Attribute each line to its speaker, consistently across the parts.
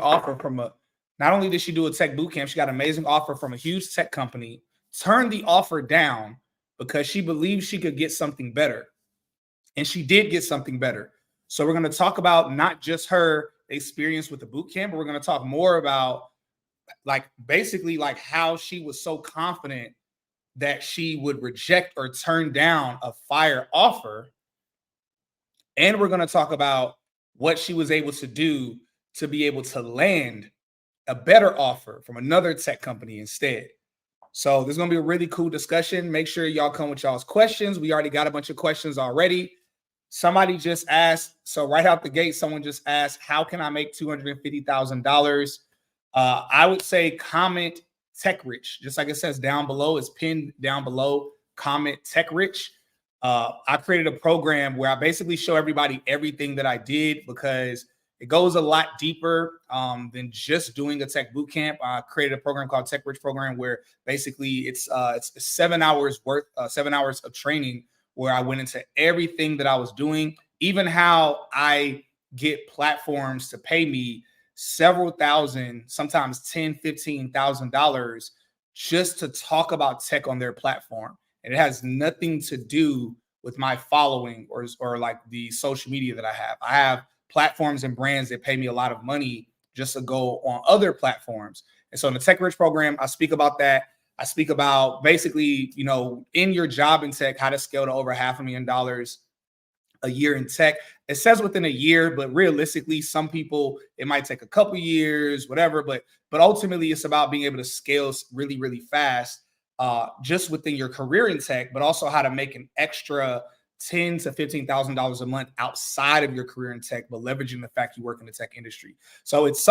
Speaker 1: offer from not only did she do a tech boot camp, she got an amazing offer from a huge tech company, turned the offer down because she believed she could get something better. And she did get something better. So we're going to talk about not just her experience with the boot camp, but we're going to talk more about basically how she was so confident that she would reject or turn down a fire offer. And we're going to talk about what she was able to do to be able to land a better offer from another tech company instead. So there's going to be a really cool discussion. Make sure y'all come with y'all's questions. We already got a bunch of questions already. Somebody just asked, so right out the gate, someone just asked, how can I make $250,000? I would say comment Tech Rich. Just like it says down below, it's pinned down below, comment Tech Rich. I created a program where I basically show everybody everything that I did because it goes a lot deeper than just doing a tech boot camp. I created a program called Tech Rich Program where basically it's 7 hours worth, 7 hours of training where I went into everything that I was doing, even how I get platforms to pay me several thousand, sometimes $10,000, $15,000 just to talk about tech on their platform. And it has nothing to do with my following or like the social media that I have. I have platforms and brands that pay me a lot of money just to go on other platforms. And so in the Tech Rich program, I speak about that. I speak about basically, in your job in tech, how to scale to over $500,000 a year in tech. It says within a year, but realistically, some people, it might take a couple years, whatever. But ultimately, it's about being able to scale really, really fast, just within your career in tech, but also how to make an extra $10,000 to $15,000 a month outside of your career in tech, but leveraging the fact you work in the tech industry. So it's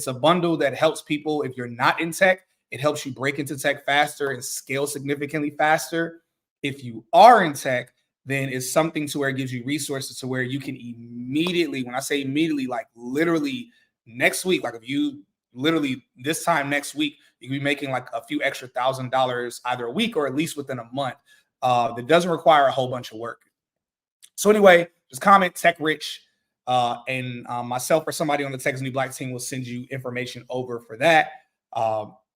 Speaker 1: a bundle that helps people. If you're not in tech, it helps you break into tech faster and scale significantly faster. If you are in tech, then it's something to where it gives you resources to where you can immediately, when I say immediately, like literally next week, like if you literally this time next week, you can be making like a few extra $1,000 either a week or at least within a month. That doesn't require a whole bunch of work. So anyway, just comment Tech Rich and myself or somebody on the Tech is New Black team will send you information over for that.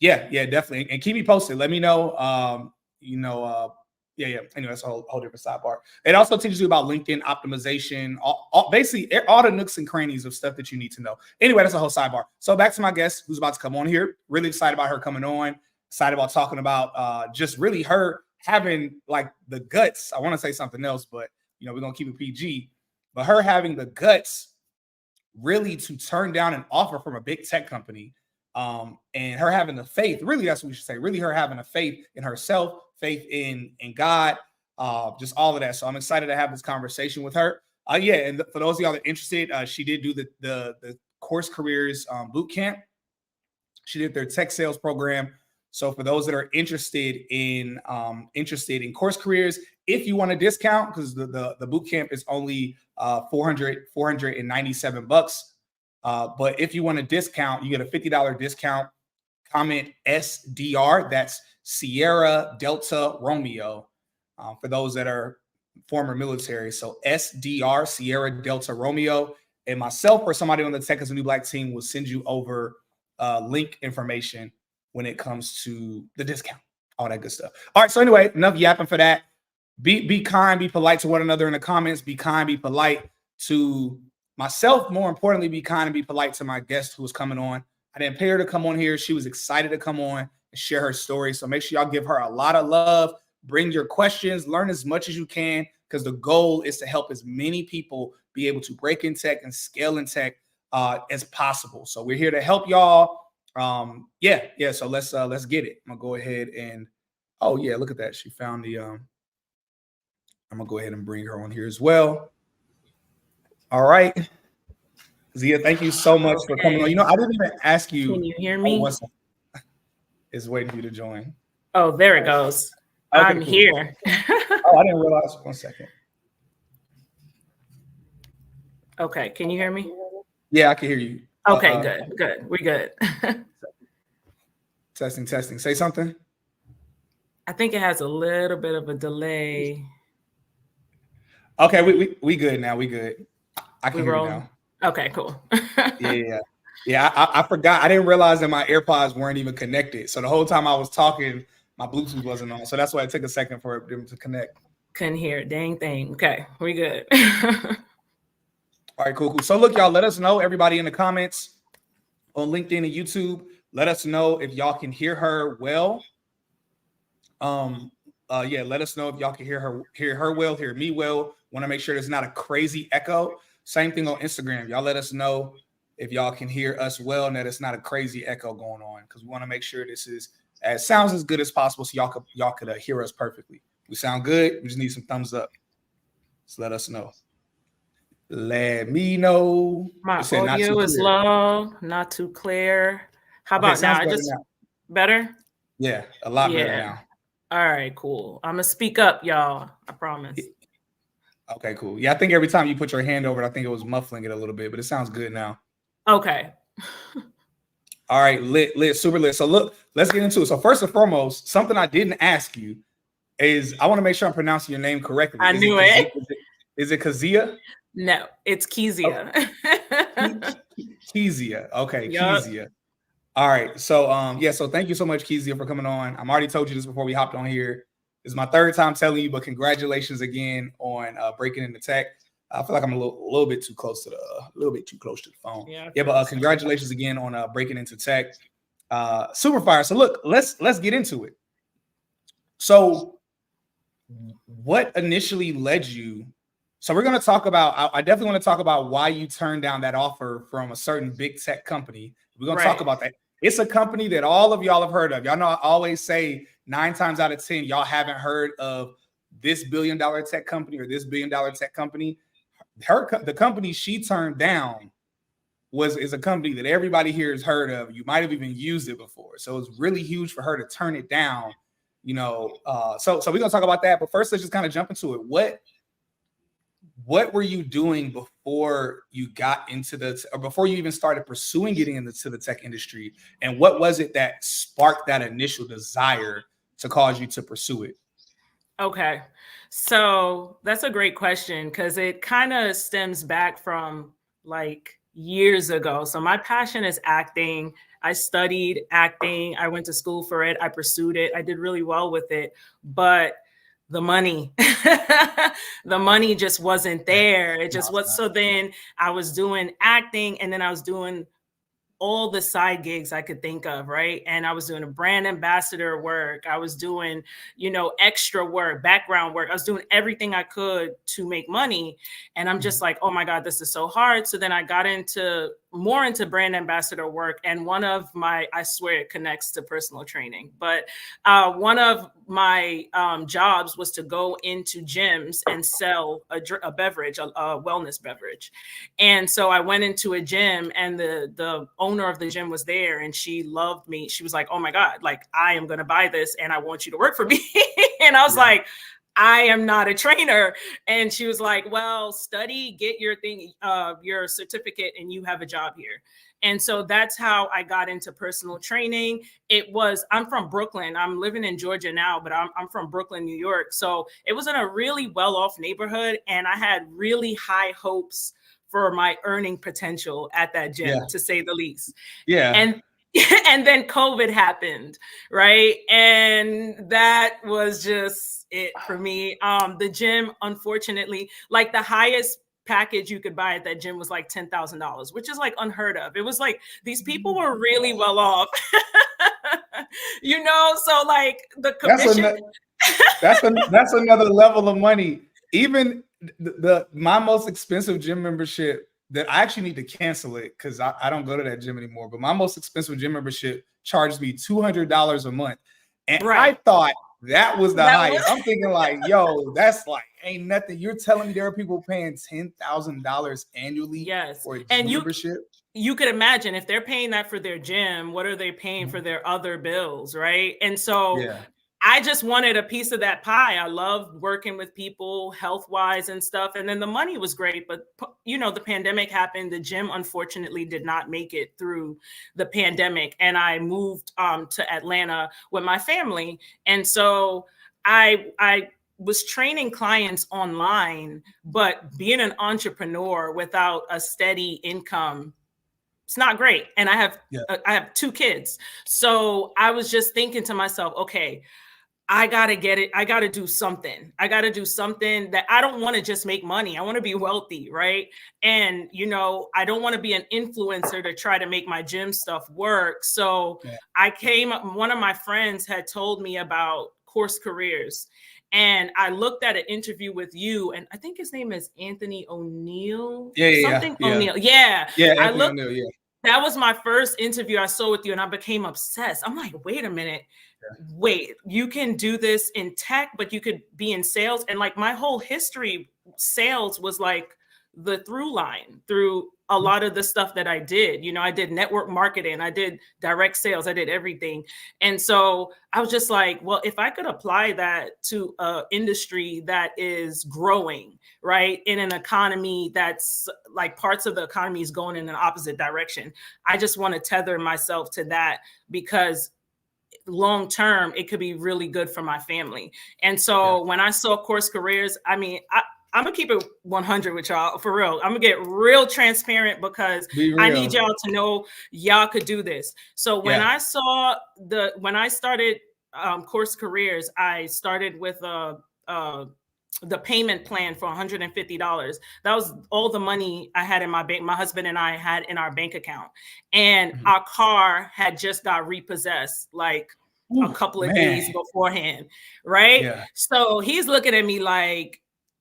Speaker 1: Yeah, definitely. And keep me posted. Let me know. Yeah. Anyway, that's a whole different sidebar. It also teaches you about LinkedIn optimization, basically all the nooks and crannies of stuff that you need to know. Anyway, that's a whole sidebar. So back to my guest who's about to come on here. Really excited about her coming on. Excited about talking about just really her having like the guts. I want to say something else, but we're going to keep it PG. But her having the guts really to turn down an offer from a big tech company. And her having the faith, really, that's what we should say. Really, her having a faith in herself, faith in God, just all of that. So I'm excited to have this conversation with her. And for those of y'all that are interested, she did do the CourseCareers boot camp. She did their tech sales program. So for those that are interested in CourseCareers, if you want a discount, because the boot camp is only $497. But if you want a discount, you get a $50 discount. Comment SDR. That's Sierra Delta Romeo. For those that are former military. So SDR, Sierra Delta Romeo. And myself or somebody on the Tech is a New Black team will send you over link information when it comes to the discount. All that good stuff. All right. So anyway, enough yapping for that. Be kind, be polite to one another in the comments. Be kind, be polite to myself. More importantly, be kind and be polite to my guest who was coming on. I didn't pay her to come on here. She was excited to come on and share her story. So make sure y'all give her a lot of love. Bring your questions. Learn as much as you can because the goal is to help as many people be able to break in tech and scale in tech as possible. So we're here to help y'all. So let's get it. I'm gonna go ahead and look at that. She found the I'm gonna go ahead and bring her on here as well. All right. Zia, thank you so much for coming on. I didn't even ask you.
Speaker 2: Can you hear me?
Speaker 1: It's waiting for you to join.
Speaker 2: Oh, there it goes. Okay, I'm cool. Here.
Speaker 1: I didn't realize. 1 second.
Speaker 2: Okay, can you hear me?
Speaker 1: Yeah, I can hear you.
Speaker 2: Okay, good. We good.
Speaker 1: Testing. Say something.
Speaker 2: I think it has a little bit of a delay.
Speaker 1: Okay, we good now. We good. I can hear you now.
Speaker 2: Okay, cool.
Speaker 1: Yeah. Yeah, I forgot. I didn't realize that my AirPods weren't even connected. So the whole time I was talking, my Bluetooth wasn't on. So that's why it took a second for them to connect.
Speaker 2: Couldn't hear a dang thing. Okay, we good.
Speaker 1: All right, cool. So look, y'all, let us know, everybody in the comments on LinkedIn and YouTube. Let us know if y'all can hear her well. Yeah, let us know if y'all can hear her well, hear me well. Want to make sure there's not a crazy echo. Same thing on Instagram. Y'all let us know if y'all can hear us well and that it's not a crazy echo going on, because we want to make sure this sounds as good as possible so y'all could hear us perfectly. We sound good. We just need some thumbs up. So let us know. Let me know.
Speaker 2: My audio is low, not too clear. How about now? Better?
Speaker 1: Yeah, a lot better now.
Speaker 2: All right, cool. I'm gonna speak up, y'all. I promise.
Speaker 1: Okay, cool. Yeah, I think every time you put your hand over it, I think it was muffling it a little bit, but it sounds good now.
Speaker 2: Okay.
Speaker 1: All right, lit, super lit. So look, let's get into it. So first and foremost, something I didn't ask you is I want to make sure I'm pronouncing your name correctly.
Speaker 2: I knew it.
Speaker 1: Is it Kazia?
Speaker 2: No, it's Kezia.
Speaker 1: Oh. Kezia. Okay, yep. Kezia. All right. So so thank you so much, Kezia, for coming on. I'm already told you this before we hopped on here. This is my third time telling you, but congratulations again on breaking into tech. I feel like I'm a little bit too close to the phone. Yeah, but congratulations again on breaking into tech. Super fire. So look, let's get into it. So what initially led you? So we're going to talk about, I definitely want to talk about why you turned down that offer from a certain big tech company. We're going to talk about that. It's a company that all of y'all have heard of. Y'all know I always say 9 times out of 10, y'all haven't heard of this $1 billion tech company or this $1 billion tech company. The company she turned down is a company that everybody here has heard of. You might have even used it before. So it's really huge for her to turn it down, you know. So we're going to talk about that. But first, let's just kind of jump into it. What were you doing before you got into or before you even started pursuing getting into the tech industry? And what was it that sparked that initial desire to cause you to pursue it?
Speaker 2: Okay. So that's a great question because it kind of stems back from like years ago. So my passion is acting. I studied acting. I went to school for it. I pursued it. I did really well with it. But the money, the money just wasn't there. It just was. So then I was doing acting and then I was doing all the side gigs I could think of, right? And I was doing a brand ambassador work. I was doing, extra work, background work. I was doing everything I could to make money. And I'm just like, oh my God, this is so hard. So then I got more into brand ambassador work. And one of my, I swear it connects to personal training, but one of my jobs was to go into gyms and sell a beverage, a wellness beverage. And so I went into a gym and the owner of the gym was there and she loved me. She was like, oh my God, like I am going to buy this and I want you to work for me. And I was like, I am not a trainer. And she was like, well, study, get your thing, your certificate, and you have a job here. And so that's how I got into personal training. I'm from Brooklyn. I'm living in Georgia now, but I'm from Brooklyn, New York. So it was in a really well-off neighborhood. And I had really high hopes for my earning potential at that gym, to say the least.
Speaker 1: Yeah.
Speaker 2: And then COVID happened, right? And that was just it for me. The gym, unfortunately, like the highest package you could buy at that gym was like $10,000, which is like unheard of. It was like these people were really well off, so like the commission.
Speaker 1: That's another level of money. Even my most expensive gym membership that I actually need to cancel it because I don't go to that gym anymore. But my most expensive gym membership charged me $200 a month. And I thought that was the highest. I'm thinking like, yo, that's like ain't nothing. You're telling me there are people paying $10,000 annually for a gym membership?
Speaker 2: You could imagine if they're paying that for their gym, what are they paying for their other bills, right? And so I just wanted a piece of that pie. I loved working with people health-wise and stuff. And then the money was great. But, the pandemic happened. The gym, unfortunately, did not make it through the pandemic. And I moved to Atlanta with my family. And so I was training clients online, but being an entrepreneur without a steady income it's not great. And I
Speaker 1: Yeah.
Speaker 2: have 2 kids. So I was just thinking to myself, okay, I gotta get it. I gotta do something. I gotta do something that I don't want to just make money. I want to be wealthy, right? And I don't want to be an influencer to try to make my gym stuff work. So one of my friends had told me about CourseCareers. And I looked at an interview with you, and I think his name is Anthony O'Neill.
Speaker 1: Yeah.
Speaker 2: O'Neill. Yeah.
Speaker 1: Yeah,
Speaker 2: I
Speaker 1: Anthony
Speaker 2: looked
Speaker 1: O'Neill, yeah.
Speaker 2: That was my first interview I saw with you, and I became obsessed. I'm like, wait a minute. Wait, you can do this in tech, but you could be in sales. And like my whole history, sales was like the through line through a lot of the stuff that I did. I did network marketing, I did direct sales, I did everything. And so I was just like, well, if I could apply that to an industry that is growing, right, in an economy that's like parts of the economy is going in an opposite direction, I just want to tether myself to that, because long term it could be really good for my family. And so when I saw CourseCareers, I mean, I'm gonna keep it 100 with y'all, for real. I'm gonna get real transparent, because I need y'all to know y'all could do this. So when I started CourseCareers, I started with the payment plan for $150. That was all the money I had in my bank. My husband and I had in our bank account, and our car had just got repossessed like a couple of days beforehand. Right.
Speaker 1: Yeah.
Speaker 2: So he's looking at me like,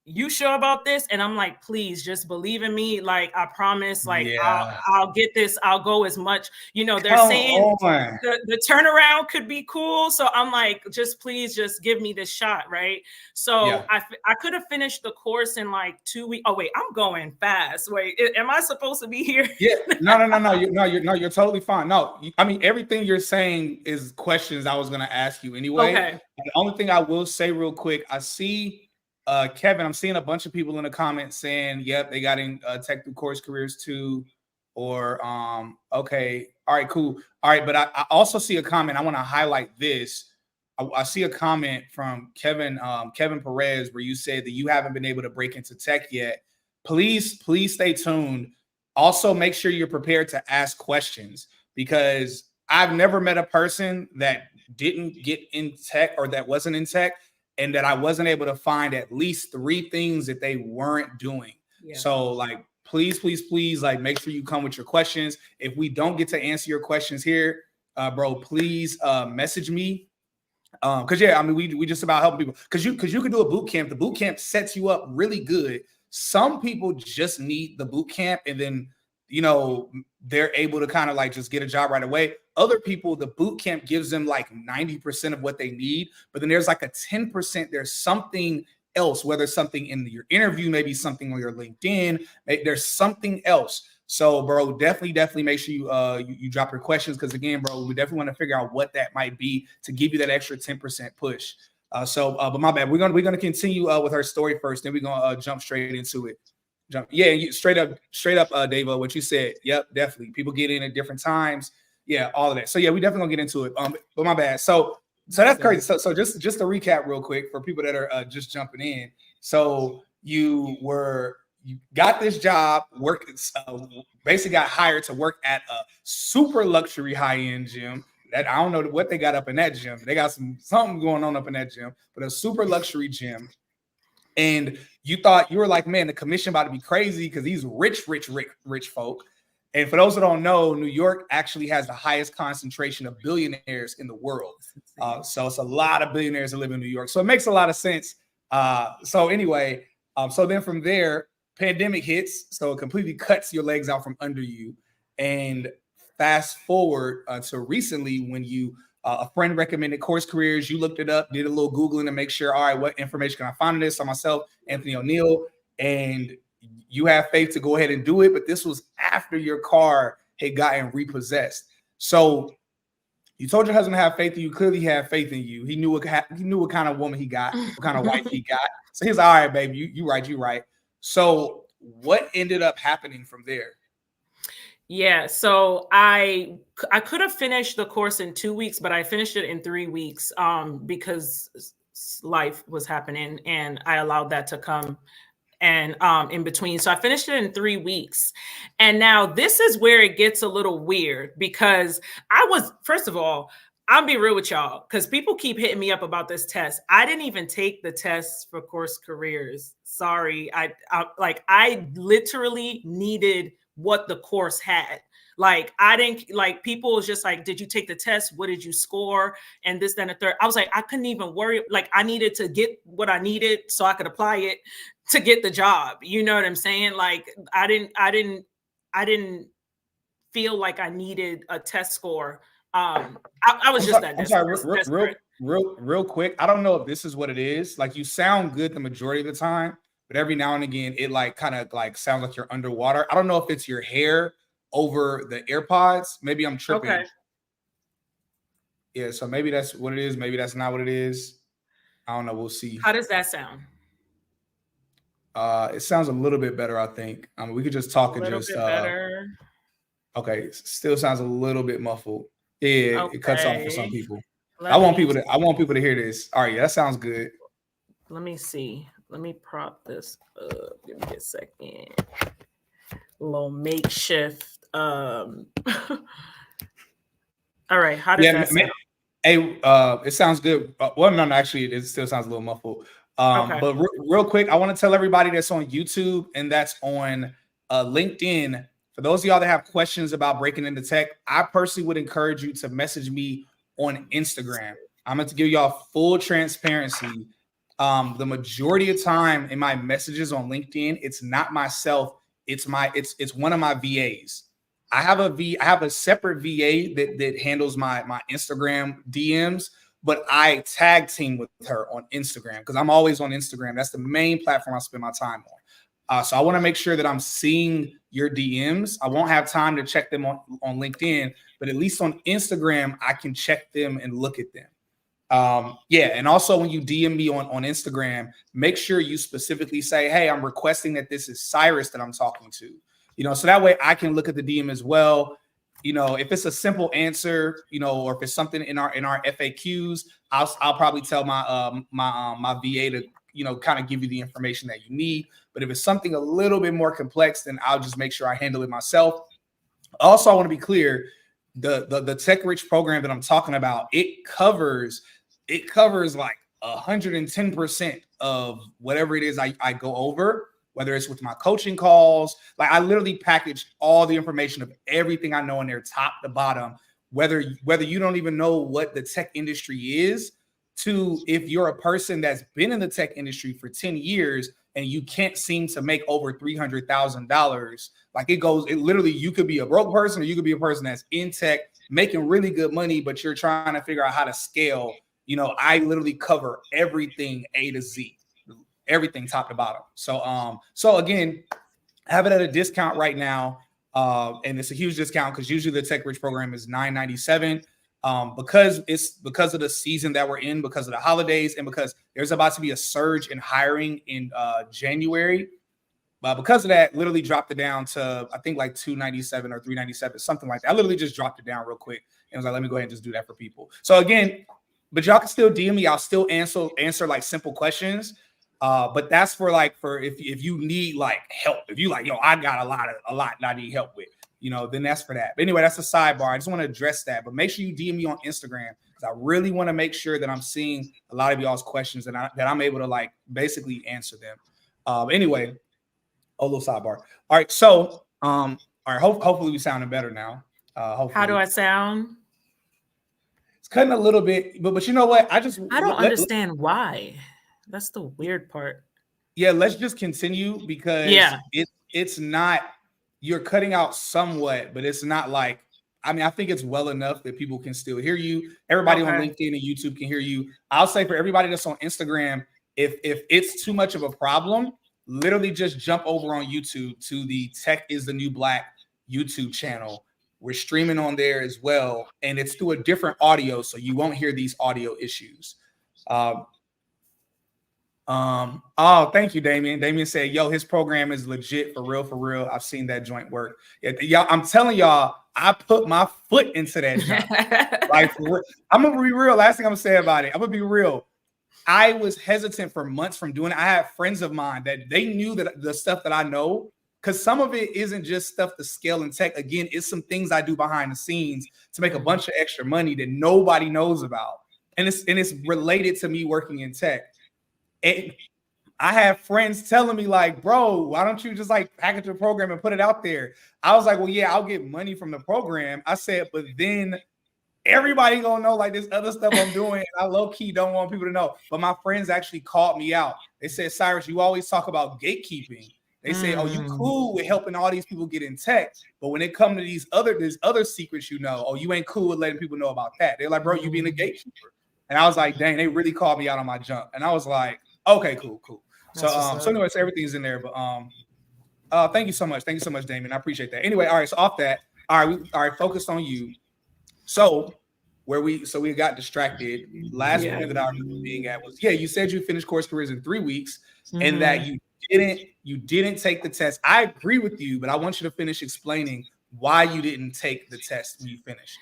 Speaker 2: you sure about this? And I'm like, please just believe in me. Like, I promise, like, I'll get this. I'll go as much, they're saying the turnaround could be cool. So I'm like, please just give me this shot. Right. So I could have finished the course in like 2 weeks. Oh, wait, I'm going fast. Wait, am I supposed to be here?
Speaker 1: Yeah. No. You're totally fine. No, I mean, everything you're saying is questions I was going to ask you anyway.
Speaker 2: Okay.
Speaker 1: The only thing I will say real quick, I see Kevin, I'm seeing a bunch of people in the comments saying, yep, they got in tech through CourseCareers too. Or, okay. All right, cool. All right. But I also see a comment. I want to highlight this. I see a comment from Kevin Perez, where you said that you haven't been able to break into tech yet. Please stay tuned. Also, make sure you're prepared to ask questions, because I've never met a person that didn't get in tech or that wasn't in tech and that I wasn't able to find at least 3 things that they weren't doing. Yeah. So like, please, like, make sure you come with your questions. If we don't get to answer your questions here, bro, please message me. Because I mean, we just about helping people. Because you can do a boot camp. The boot camp sets you up really good. Some people just need the boot camp, and then they're able to kind of like just get a job right away. Other people, the boot camp gives them like 90% of what they need, but then there's like a 10%. There's something else, whether it's something in your interview, maybe something on your LinkedIn. There's something else. So, bro, definitely make sure you drop your questions, because again, bro, we definitely want to figure out what that might be to give you that extra 10% push. But my bad, we're gonna continue with our story first, then we're gonna jump straight into it. Straight up, Davo, what you said. Yep, definitely. People get in at different times. Yeah, all of that. So yeah, we definitely gonna get into it. But my bad. So that's crazy. So just to recap real quick for people that are just jumping in. So you got this job, basically got hired to work at a super luxury high-end gym. That I don't know what they got up in that gym. They got something going on up in that gym, but a super luxury gym. And you were like, man, the commission about to be crazy because these rich folk. And for those that don't know, New York actually has the highest concentration of billionaires in the world. So it's a lot of billionaires that live in New York. So it makes a lot of sense. So anyway, so then from there, pandemic hits. So it completely cuts your legs out from under you. And fast forward to recently, when a friend recommended CourseCareers, you looked it up, did a little Googling to make sure, all right, what information can I find on this? So myself, Anthony O'Neill, and you have faith to go ahead and do it. But this was after your car had gotten repossessed. So you told your husband to have faith in you. Clearly had faith in you. He knew what kind of woman he got, what kind of wife he got. So he's all right, baby, you right. So what ended up happening from there?
Speaker 2: Yeah, so I could have finished the course in 2 weeks, but I finished it in 3 weeks because life was happening, and I allowed that to come and in between. So I finished it in 3 weeks. And now this is where it gets a little weird, because first of all, I'll be real with y'all, because people keep hitting me up about this test. I didn't even take the test for CourseCareers. Sorry. I literally needed what the course had. Like, I didn't, like, people was just like, did you take the test? What did you score? And this, then, the third. I was like, I couldn't even worry. Like, I needed to get what I needed so I could apply it to get the job. You know what I'm saying? Like, I didn't feel like I needed a test score. I was just that desperate.
Speaker 1: I'm sorry, real quick. I don't know if this is what it is. Like, you sound good the majority of the time, but every now and again, it like kind of like sounds like you're underwater. I don't know if it's your hair over the AirPods. Maybe I'm tripping.
Speaker 2: Okay.
Speaker 1: Yeah, so maybe that's what it is. Maybe that's not what it is. I don't know. We'll see.
Speaker 2: How does that sound?
Speaker 1: It sounds a little bit better, I think. We could just talk and just
Speaker 2: better.
Speaker 1: Okay, still sounds a little bit muffled. Yeah, okay. It cuts off for some people. I want people to hear this. All right, yeah, that sounds good.
Speaker 2: Let me see. Let me prop this up. Give me a second. A little makeshift. All right, how does that sound?
Speaker 1: Hey, it sounds good. Well, no, actually, it still sounds a little muffled. Okay. But real quick, I want to tell everybody that's on YouTube and that's on LinkedIn, for those of y'all that have questions about breaking into tech, I personally would encourage you to message me on Instagram. I'm going to give y'all full transparency. The majority of time in my messages on LinkedIn, it's not myself. It's one of my VAs. I have a separate VA that handles my Instagram DMs, but I tag team with her on Instagram because I'm always on Instagram. That's the main platform I spend my time on. So I want to make sure that I'm seeing your DMs. I won't have time to check them on LinkedIn, but at least on Instagram, I can check them and look at them. Yeah. And also when you DM me on Instagram, make sure you specifically say, hey, I'm requesting that this is Cyrus that I'm talking to, so that way I can look at the DM as well. If it's a simple answer, or if it's something in our FAQs, I'll probably tell my VA to, kind of give you the information that you need. But if it's something a little bit more complex, then I'll just make sure I handle it myself. Also, I want to be clear, the Tech Rich program that I'm talking about, it covers like 110% of whatever it is I go over, whether it's with my coaching calls. Like, I literally package all the information of everything I know in there, top to bottom, whether you don't even know what the tech industry is, to if you're a person that's been in the tech industry for 10 years and you can't seem to make over $300,000. Like, it literally, you could be a broke person or you could be a person that's in tech making really good money, but you're trying to figure out how to scale. I literally cover everything A to Z, everything top to bottom. So again, have it at a discount right now. And it's a huge discount because usually the Tech Rich program is $997. Because of the season that we're in, because of the holidays, and because there's about to be a surge in hiring in January. But because of that, literally dropped it down to, I think, like $297 or $397, something like that. I literally just dropped it down real quick and was like, let me go ahead and just do that for people. So again, but y'all can still DM me. I'll still answer like simple questions. But that's for if you need like help, if you like, yo, I got a lot that I need help with, then that's for that. But anyway, that's a sidebar. I just want to address that. But make sure you DM me on Instagram because I really want to make sure that I'm seeing a lot of y'all's questions and that I'm able to like basically answer them. Anyway, a little sidebar. All right. So, all right. Hopefully we sounding better now. Hopefully. How
Speaker 2: do I sound?
Speaker 1: It's cutting a little bit, but you know what? I
Speaker 2: don't understand why. That's the weird part.
Speaker 1: Yeah, let's just continue because it's not, you're cutting out somewhat, but it's not like, I think it's well enough that people can still hear you. Everybody on LinkedIn and YouTube can hear you. I'll say for everybody that's on Instagram, if it's too much of a problem, literally just jump over on YouTube to the Tech is the New Black YouTube channel. We're streaming on there as well, and it's through a different audio, so you won't hear these audio issues. Oh, thank you, Damien. Damien said, yo, his program is legit for real. I've seen that joint work. Yeah, y'all, I'm telling y'all, I put my foot into that joint. Like, I'm gonna be real. Last thing I'm gonna say about it, I'm gonna be real. I was hesitant for months from doing it. I had friends of mine that they knew that the stuff that I know, because some of it isn't just stuff to scale in tech. Again, it's some things I do behind the scenes to make a bunch of extra money that nobody knows about. And it's related to me working in tech. And I have friends telling me like, bro, why don't you just like package a program and put it out there? I was like, well, yeah, I'll get money from the program. I said, but then everybody gonna know like this other stuff I'm doing. And I low key don't want people to know. But my friends actually called me out. They said, Cyrus, you always talk about gatekeeping. They say, oh, you cool with helping all these people get in tech. But when it comes to these other secrets, you know, oh, you ain't cool with letting people know about that. They're like, bro, you being a gatekeeper. And I was like, dang, they really called me out on my jump. And I was like, okay, cool. So anyways, everything's in there. But thank you so much. Thank you so much, Damien. I appreciate that. Anyway, all right. So off that, all right, focused on you. So we got distracted. Last point that I remember being at was, you said you finished CourseCareers in 3 weeks and that you didn't take the test. I agree with you, but I want you to finish explaining why you didn't take the test when you finished.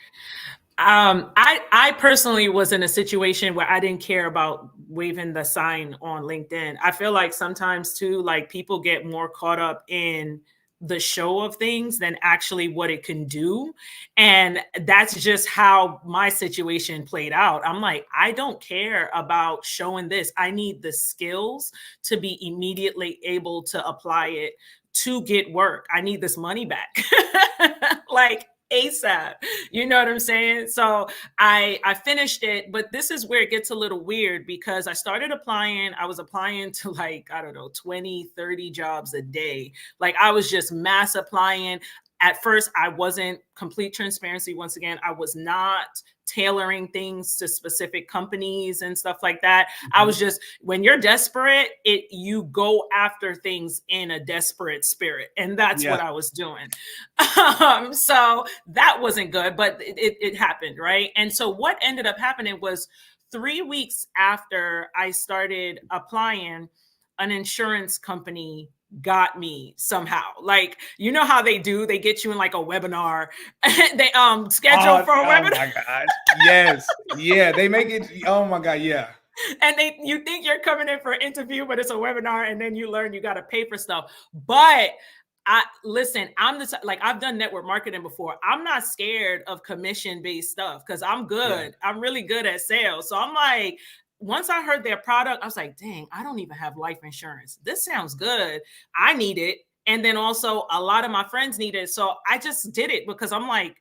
Speaker 2: I personally was in a situation where I didn't care about waving the sign on LinkedIn. I feel like sometimes too, like people get more caught up in the show of things than actually what it can do. And that's just how my situation played out. I'm like, I don't care about showing this. I need the skills to be immediately able to apply it to get work. I need this money back. Like ASAP. You know what I'm saying? So I finished it, but this is where it gets a little weird because I started applying. I was applying to like, I don't know, 20, 30 jobs a day. Like I was just mass applying. At first, I wasn't, complete transparency. Once again, I was not tailoring things to specific companies and stuff like that. I was just, when you're desperate, you go after things in a desperate spirit. And that's what I was doing. So that wasn't good, but it happened, right? And so what ended up happening was 3 weeks after I started applying, an insurance company got me somehow. Like, you know how they get you in like a webinar. They schedule for a webinar.
Speaker 1: Oh my gosh. Yes. Yeah. They make it. Oh my God. Yeah.
Speaker 2: And you think you're coming in for an interview, but it's a webinar, and then you learn you got to pay for stuff. But listen, I've done network marketing before. I'm not scared of commission-based stuff because I'm good. Yeah. I'm really good at sales. So I'm like, once I heard their product, I was like, dang, I don't even have life insurance. This sounds good. I need it. And then also a lot of my friends need it. So I just did it because I'm like,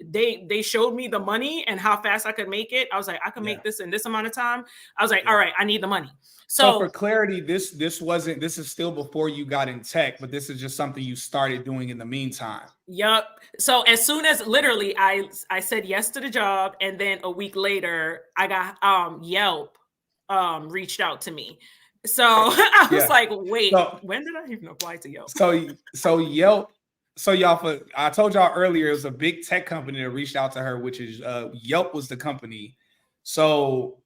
Speaker 2: they showed me the money and how fast I could make it. I was like, I can make this in this amount of time. I was like, all right, I need the money.
Speaker 1: So for clarity, this is still before you got in tech, but this is just something you started doing in the meantime.
Speaker 2: Yep. So as soon as literally I said yes to the job, and then a week later I got YELP reached out to me. So I was like, wait, when did I even apply to YELP?
Speaker 1: So YELP. So y'all, I told y'all earlier, it was a big tech company that reached out to her, which is YELP was the company. So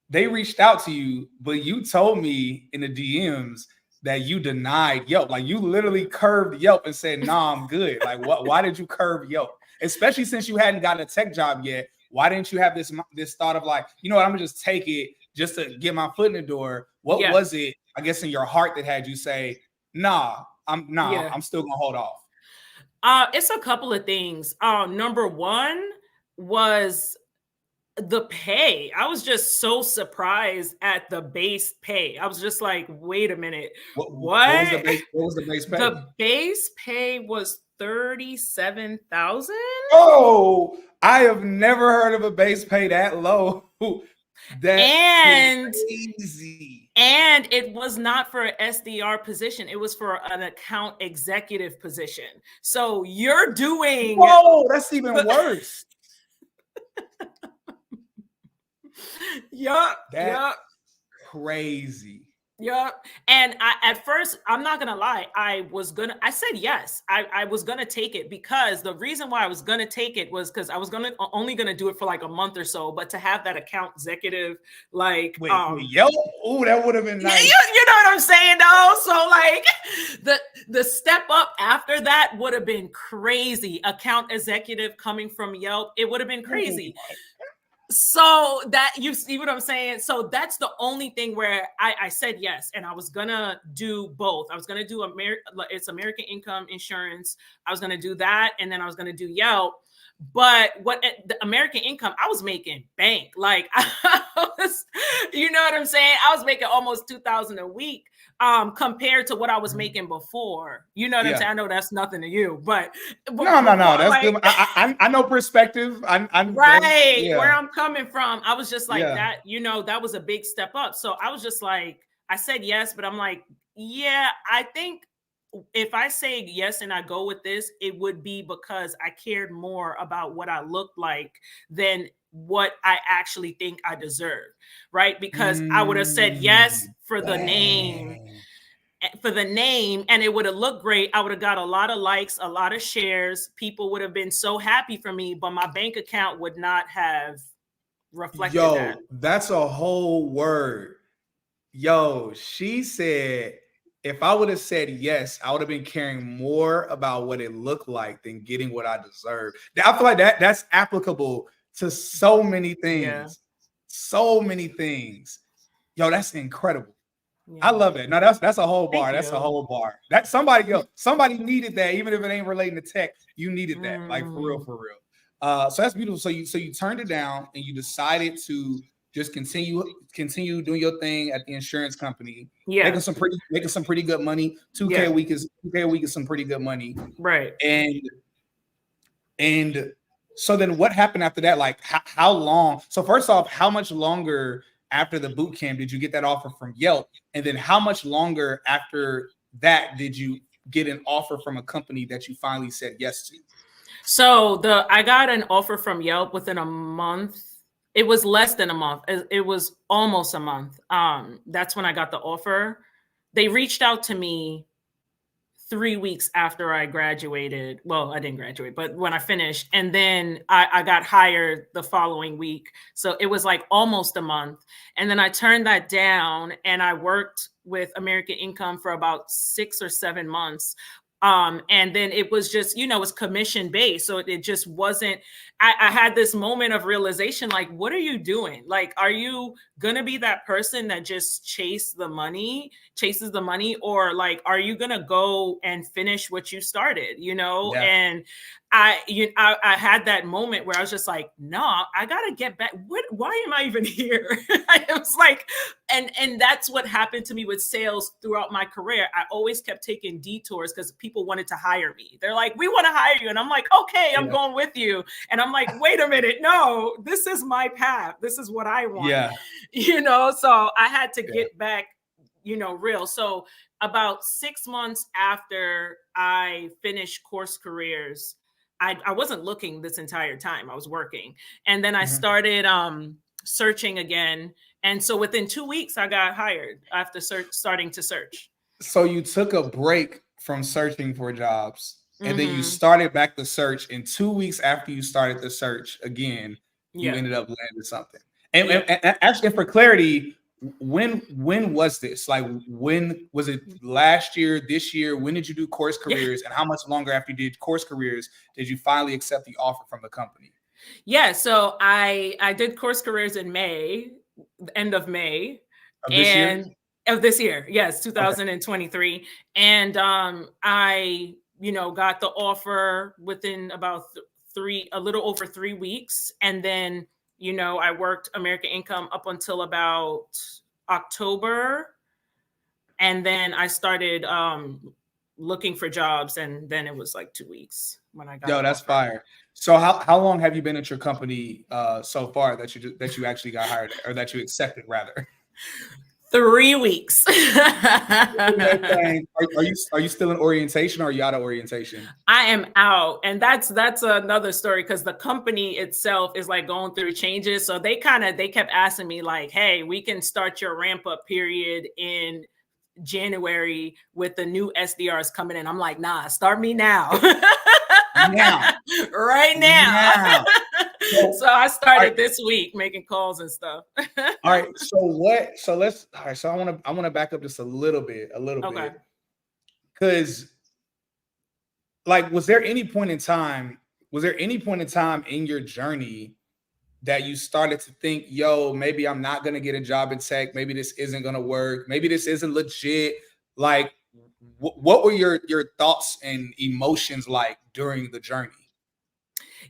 Speaker 1: they reached out to you, but you told me in the DMs that you denied YELP. Like you literally curved YELP and said, nah, I'm good. Like why did you curve YELP? Especially since you hadn't gotten a tech job yet. Why didn't you have this thought of like, you know what, I'm gonna just take it just to get my foot in the door? What was it, I guess, in your heart that had you say, I'm still gonna hold off?
Speaker 2: It's a couple of things. Number one was the pay. I was just so surprised at the base pay. I was just like, wait a minute. What was
Speaker 1: the base pay?
Speaker 2: The base pay was $37,000.
Speaker 1: Oh, I have never heard of a base pay that low. That's crazy.
Speaker 2: And it was not for an SDR position. It was for an account executive position. So you're doing...
Speaker 1: Whoa, that's even worse.
Speaker 2: Yup.
Speaker 1: Crazy.
Speaker 2: Yep. And at first, I'm not going to lie. I said yes. I was going to take it because the reason why I was going to take it was because I was only going to do it for like a month or so. But to have that account executive, like,
Speaker 1: YELP, oh, that would have been nice.
Speaker 2: You know what I'm saying, though? So like the step up after that would have been crazy. Account executive coming from YELP, it would have been crazy. So that, you see what I'm saying? So that's the only thing where I said yes, and I was gonna do both. I was gonna do it's American Income Insurance. I was gonna do that, and then I was gonna do Yelp. But the American Income, I was making bank. Like you know what I'm saying? I was making almost $2,000 a week compared to what I was making before. You know what I'm saying? I know that's nothing to you, but
Speaker 1: no, that's
Speaker 2: like,
Speaker 1: good. I know perspective. I'm
Speaker 2: right,
Speaker 1: yeah.
Speaker 2: where I'm coming from. I was just like,
Speaker 1: Yeah.
Speaker 2: that, that was a big step up. So I was just like, I said yes, but I'm like, yeah, I think if I say yes and I go with this, it would be because I cared more about what I looked like than what I actually think I deserve, right? Because I would have said yes for the name, and it would have looked great. I would have got a lot of likes, a lot of shares. People would have been so happy for me, but my bank account would not have reflected that.
Speaker 1: That's a whole word. Yo, she said, if I would have said yes, I would have been caring more about what it looked like than getting what I deserve. I feel like that's applicable to so many things.
Speaker 2: Yeah.
Speaker 1: So many things. Yo, that's incredible.
Speaker 2: Yeah.
Speaker 1: I love it. No, that's a whole bar.
Speaker 2: Thank
Speaker 1: That's
Speaker 2: you.
Speaker 1: a whole bar. That somebody needed that, even if it ain't relating to tech. You needed that, like for real, for real. So that's beautiful. So you turned it down and you decided to just continue doing your thing at the insurance company.
Speaker 2: Yeah.
Speaker 1: Making some pretty good money. 2K a week is some pretty good money.
Speaker 2: Right.
Speaker 1: And so then what happened after that? Like how long? So first off, how much longer after the boot camp did you get that offer from Yelp? And then how much longer after that did you get an offer from a company that you finally said yes to?
Speaker 2: So I got an offer from Yelp within a month. It was less than a month. It was almost a month. That's when I got the offer. They reached out to me 3 weeks after I graduated. Well, I didn't graduate, but when I finished, and then I got hired the following week. So it was like almost a month. And then I turned that down and I worked with American Income for about 6 or 7 months. And then it was just, it's commission based. So it just wasn't, I had this moment of realization, like, what are you doing? Like, are you going to be that person that just chases the money? Or like, are you going to go and finish what you started, Yeah. And I had that moment where I was just like, no, I got to get back. Why am I even here? I was like, and that's what happened to me with sales throughout my career. I always kept taking detours because people wanted to hire me. They're like, we want to hire you. And I'm like, okay, I'm going with you. And I'm like, wait a minute. No, this is my path. This is what I want.
Speaker 1: Yeah.
Speaker 2: So I had to get back, real. So about 6 months after I finished CourseCareers, I wasn't looking this entire time. I was working. And then I started searching again. And so within 2 weeks, I got hired after starting to search.
Speaker 1: So you took a break from searching for jobs and then you started back the search. And 2 weeks after you started the search again, you ended up landing something. And actually, for clarity, when was this? Like, when was it? Last year, this year? When did you do CourseCareers? And how much longer after you did CourseCareers did you finally accept the offer from the company?
Speaker 2: Yeah, so I did CourseCareers in May, end of May, of this year. Yes, 2023. Okay. And I got the offer within about a little over 3 weeks, and then I worked American Income up until about October. And then I started looking for jobs. And then it was like 2 weeks when I got
Speaker 1: Yo, that's fire. So how long have you been at your company so far that you actually got hired, or that you accepted rather?
Speaker 2: 3 weeks.
Speaker 1: Are you still in orientation, or are you out of orientation?
Speaker 2: I am out. And that's another story, because the company itself is like going through changes. So they kept asking me like, hey, we can start your ramp up period in January with the new SDRs coming in. I'm like, nah, start me now. Right now. So I started this week making calls and stuff.
Speaker 1: All right. So I want to back up just a little bit. Because like, was there any point in time in your journey that you started to think, yo, maybe I'm not going to get a job in tech. Maybe this isn't going to work. Maybe this isn't legit. Like, what were your thoughts and emotions like during the journey?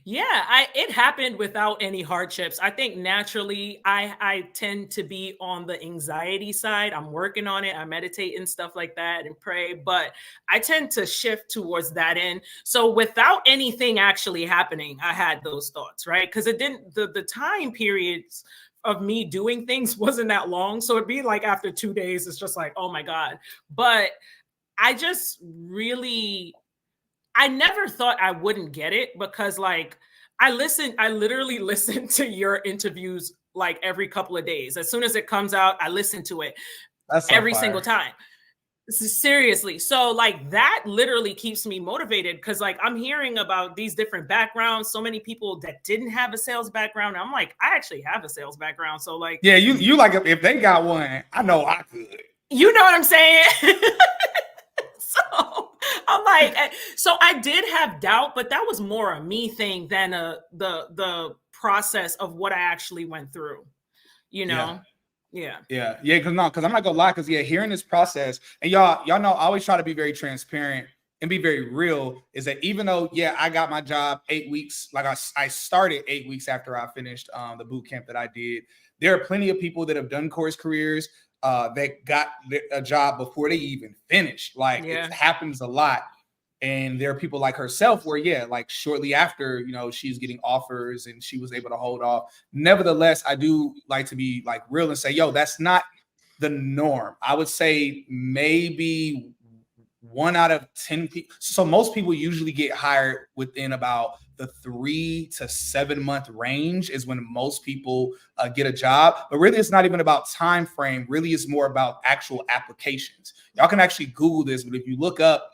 Speaker 2: Yeah, it happened without any hardships. I think naturally I tend to be on the anxiety side. I'm working on it. I meditate and stuff like that and pray, but I tend to shift towards that end. So without anything actually happening, I had those thoughts, right? Because it didn't the time periods of me doing things wasn't that long. So it'd be like after 2 days, it's just like, oh my God. But I just really I never thought I wouldn't get it because like I literally listen to your interviews like every couple of days. As soon as it comes out, I listen to it
Speaker 1: That's so
Speaker 2: every
Speaker 1: fire.
Speaker 2: single time. Seriously. So like that literally keeps me motivated because like I'm hearing about these different backgrounds, so many people that didn't have a sales background. I'm like, I actually have a sales background. So like,
Speaker 1: yeah, you like if they got one, I know I could.
Speaker 2: You know what I'm saying? So I'm like, so I did have doubt, but that was more a me thing than the process of what I actually went through, you know? Yeah.
Speaker 1: Because I'm not gonna lie, because hearing this process, and y'all know I always try to be very transparent and be very real, is that even though I got my job 8 weeks, like I started 8 weeks after I finished the boot camp that I did, there are plenty of people that have done CourseCareers that got a job before they even finished. Like it happens a lot. And there are people like herself where, like shortly after, she's getting offers and she was able to hold off. Nevertheless, I do like to be like real and say, yo, that's not the norm. I would say maybe 1 out of 10 people. So most people usually get hired within about the 3 to 7 month range is when most people get a job. But really, it's not even about time frame. Really, it's more about actual applications. Y'all can actually Google this, but if you look up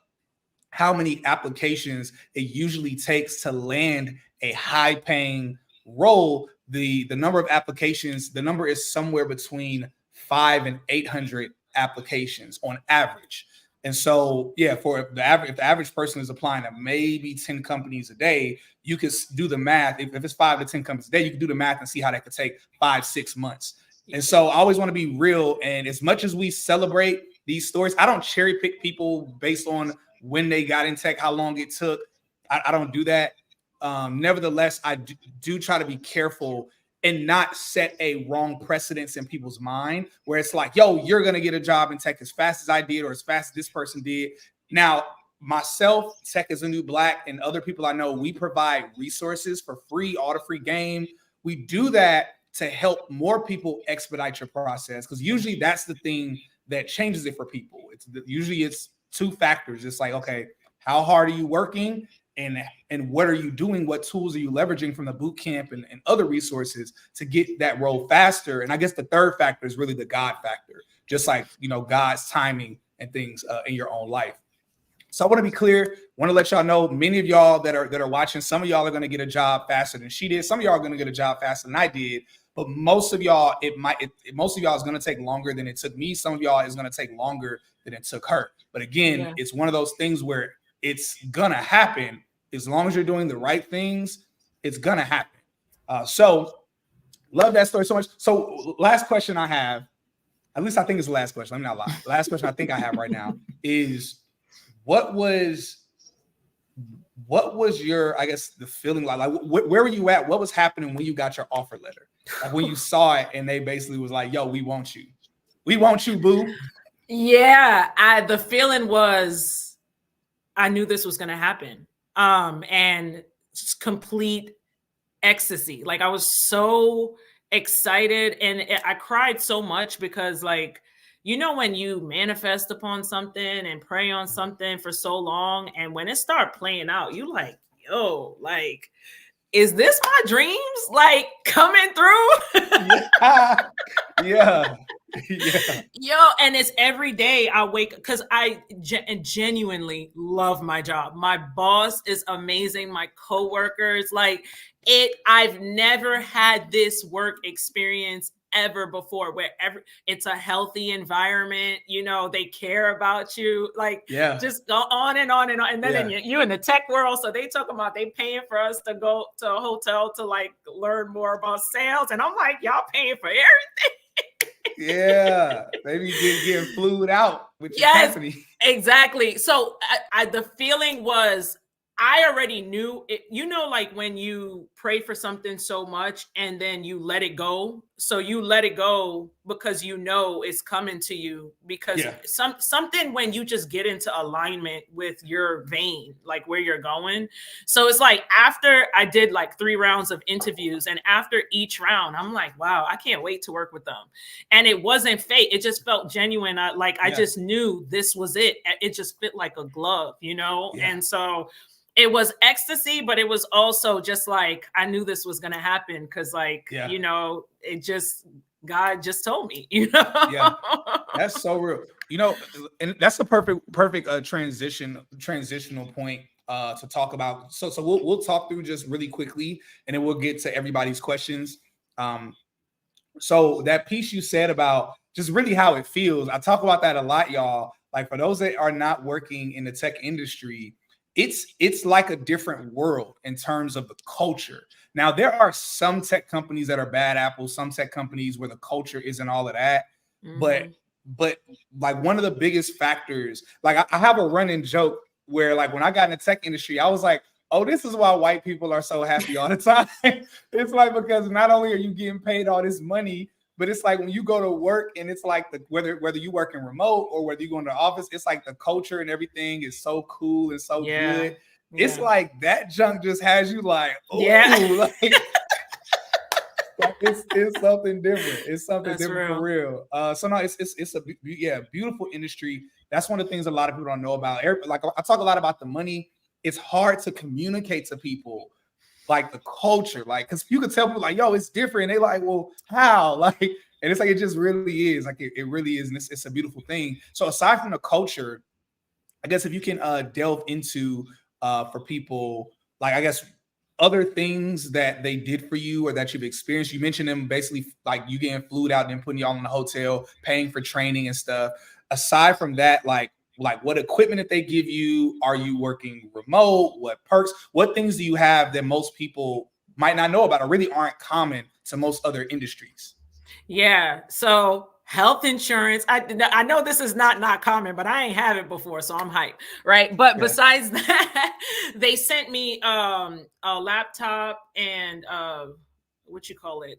Speaker 1: how many applications it usually takes to land a high paying role, the number of applications, the number is somewhere between 500 and 800 applications on average. And so, for the average person is applying to maybe 10 companies a day, you could do the math. If it's 5 to 10 companies a day, you can do the math and see how that could take 5-6 months. And so I always want to be real. And as much as we celebrate these stories, I don't cherry pick people based on when they got in tech, how long it took. I don't do that. Nevertheless, I do try to be careful and not set a wrong precedence in people's mind where it's like, yo, you're going to get a job in tech as fast as I did or as fast as this person did. Now, myself, Tech is a New Black, and other people I know, we provide resources for free, all the free game. We do that to help more people expedite your process because usually that's the thing that changes it for people. Usually it's 2 factors. It's like, okay, how hard are you working? And what are you doing? What tools are you leveraging from the boot camp and other resources to get that role faster? And I guess the third factor is really the God factor, just like, God's timing and things in your own life. So I want to be clear. Want to let y'all know, many of y'all that are watching, some of y'all are going to get a job faster than she did. Some of y'all are going to get a job faster than I did. But most of y'all, most of y'all is going to take longer than it took me. Some of y'all is going to take longer than it took her. But again, it's one of those things where it's going to happen. As long as you're doing the right things, it's going to happen. So love that story so much. So last question I have, at least I think it's the last question. Let me not lie. The last question I think I have right now is, what was your, I guess, the feeling like where were you at? What was happening when you got your offer letter? Like when you saw it and they basically was like, yo, we want you. We want you, boo.
Speaker 2: Yeah, the feeling was, I knew this was going to happen. And complete ecstasy. Like I was so excited and I cried so much because like, when you manifest upon something and pray on something for so long, and when it started playing out, you like, yo, like, is this my dreams like coming through?
Speaker 1: Yeah.
Speaker 2: Yo, and it's every day I wake because I genuinely love my job. My boss is amazing. My coworkers, like I've never had this work experience ever before, where it's a healthy environment, you know, they care about you, like just go on and on and on. And then you in the tech world, so they talking about they paying for us to go to a hotel to like learn more about sales, and I'm like, y'all paying for everything.
Speaker 1: Yeah, maybe getting flued out with your company.
Speaker 2: Exactly. So the feeling was, I already knew it, you know, like when you pray for something so much and then you let it go. So you let it go because you know it's coming to you, because something when you just get into alignment with your vein, like where you're going. So it's like after I did like 3 rounds of interviews, and after each round, I'm like, wow, I can't wait to work with them. And it wasn't fake. It just felt genuine. I just knew this was it. It just fit like a glove, you know? And so it was ecstasy, but it was also just like, I knew this was going to happen. Cause like, you know, it just, God just told me, you know?
Speaker 1: Yeah, that's so real. You know, and that's a perfect transitional point to talk about. So we'll talk through just really quickly, and then we'll get to everybody's questions. So that piece you said about just really how it feels, I talk about that a lot, y'all. Like for those that are not working in the tech industry, it's like a different world in terms of the culture. Now, there are some tech companies that are bad apples, some tech companies where the culture isn't all of that. But like one of the biggest factors, like I have a running joke where like when I got in the tech industry, I was like, oh, this is why white people are so happy all the time. It's like, because not only are you getting paid all this money, but it's like when you go to work and it's like whether you work in remote or whether you go into the office, it's like the culture and everything is so cool and so good. It's like that junk just has you like, oh, like it's something different. It's something different for real. So no, it's a beautiful industry. That's one of the things a lot of people don't know about. Like I talk a lot about the money. It's hard to communicate to people like the culture, like, because you could tell people like, yo, it's different. And they like, well, how? Like, and it's like, it just really is. Like, it really is. And it's a beautiful thing. So aside from the culture, I guess if you can delve into for people, like, I guess other things that they did for you or that you've experienced. You mentioned them basically like you getting flued out and then putting y'all in the hotel, paying for training and stuff. Aside from that, like what equipment that they give you? Are you working remote? What perks? What things do you have that most people might not know about or really aren't common to most other industries?
Speaker 2: Yeah. So health insurance. I know this is not common, but I ain't have it before, so I'm hyped, right? But besides that, they sent me a laptop and what you call it,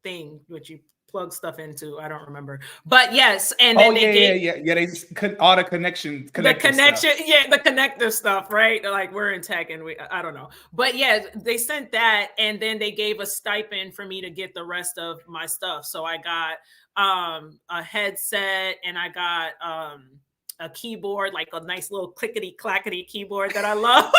Speaker 2: thing which you plug stuff into. I don't remember, but yes. And then
Speaker 1: they all the connection,
Speaker 2: the connective stuff, right? like we're in tech and I don't know, but yeah, they sent that, and then they gave a stipend for me to get the rest of my stuff. So I got a headset, and I got a keyboard, like a nice little clickety clackety keyboard that I love.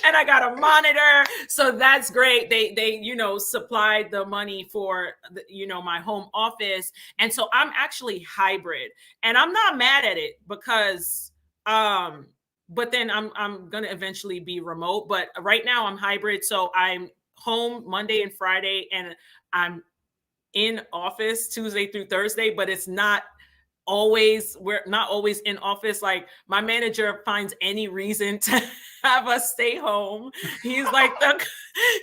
Speaker 2: And I got a monitor. So that's great. They, you know, supplied the money for, you know, my home office. And so I'm actually hybrid, and I'm not mad at it because, but then I'm going to eventually be remote, but right now I'm hybrid. So I'm home Monday and Friday, and I'm in office Tuesday through Thursday, but it's not always, we're not always in office. Like my manager finds any reason to have us stay home. He's like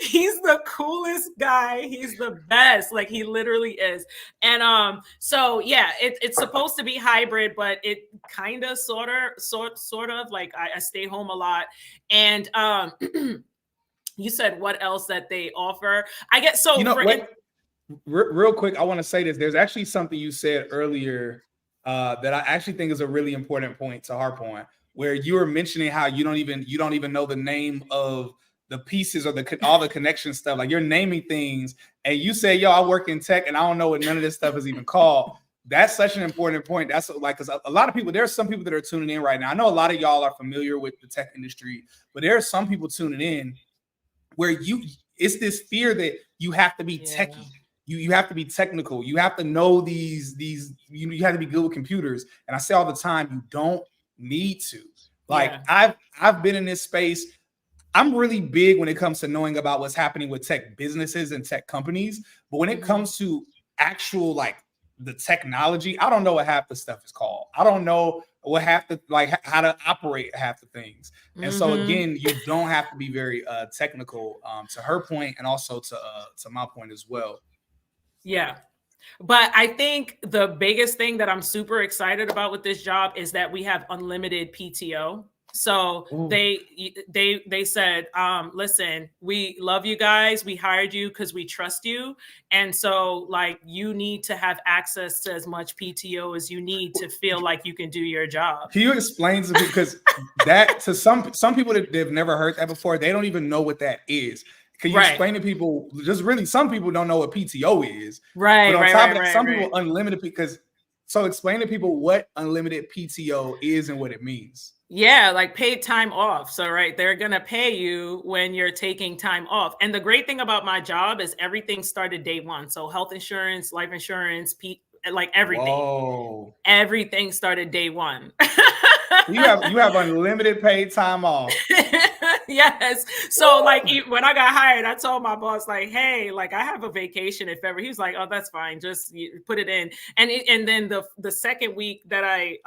Speaker 2: he's the coolest guy. He's the best. Like he literally is. And so yeah, it's supposed to be hybrid, but it kind of sort of like I stay home a lot. And you said what else that they offer? I guess so.
Speaker 1: You know what? Real quick, I want to say this. There's actually something you said earlier that I actually think is a really important point to harp on, where you were mentioning how you don't even know the name of the pieces or all the connection stuff. Like you're naming things, and you say, "Yo, I work in tech, and I don't know what none of this stuff is even called." That's such an important point. That's like, because a lot of people, there's some people that are tuning in right now. I know a lot of y'all are familiar with the tech industry, but there are some people tuning in where it's this fear that you have to be techie. You have to be technical. You have to know these you have to be good with computers. And I say all the time, you don't need to. Like I've been in this space. I'm really big when it comes to knowing about what's happening with tech businesses and tech companies. But when it comes to actual like the technology, I don't know what half the stuff is called. I don't know what half the like how to operate half the things. And so again, you don't have to be very technical, to her point, and also to my point as well.
Speaker 2: Yeah. But I think the biggest thing that I'm super excited about with this job is that we have unlimited PTO. So they said, listen, we love you guys. We hired you because we trust you. And so like you need to have access to as much PTO as you need to feel like you can do your job.
Speaker 1: Can you explain to me, because that to some people that they've never heard that before, they don't even know what that is. Can you explain to people? Just really, some people don't know what PTO is.
Speaker 2: Right.
Speaker 1: But on top of that, some people unlimited because. So explain to people what unlimited PTO is and what it means.
Speaker 2: Yeah, like paid time off. So, right, they're going to pay you when you're taking time off. And the great thing about my job is everything started day one. So health insurance, life insurance, like everything.
Speaker 1: Whoa.
Speaker 2: Everything started day one.
Speaker 1: you have unlimited paid time off.
Speaker 2: Yes. So like when I got hired, I told my boss like, hey, like I have a vacation in February. He was like, oh, that's fine. Just put it in. And then the second week that I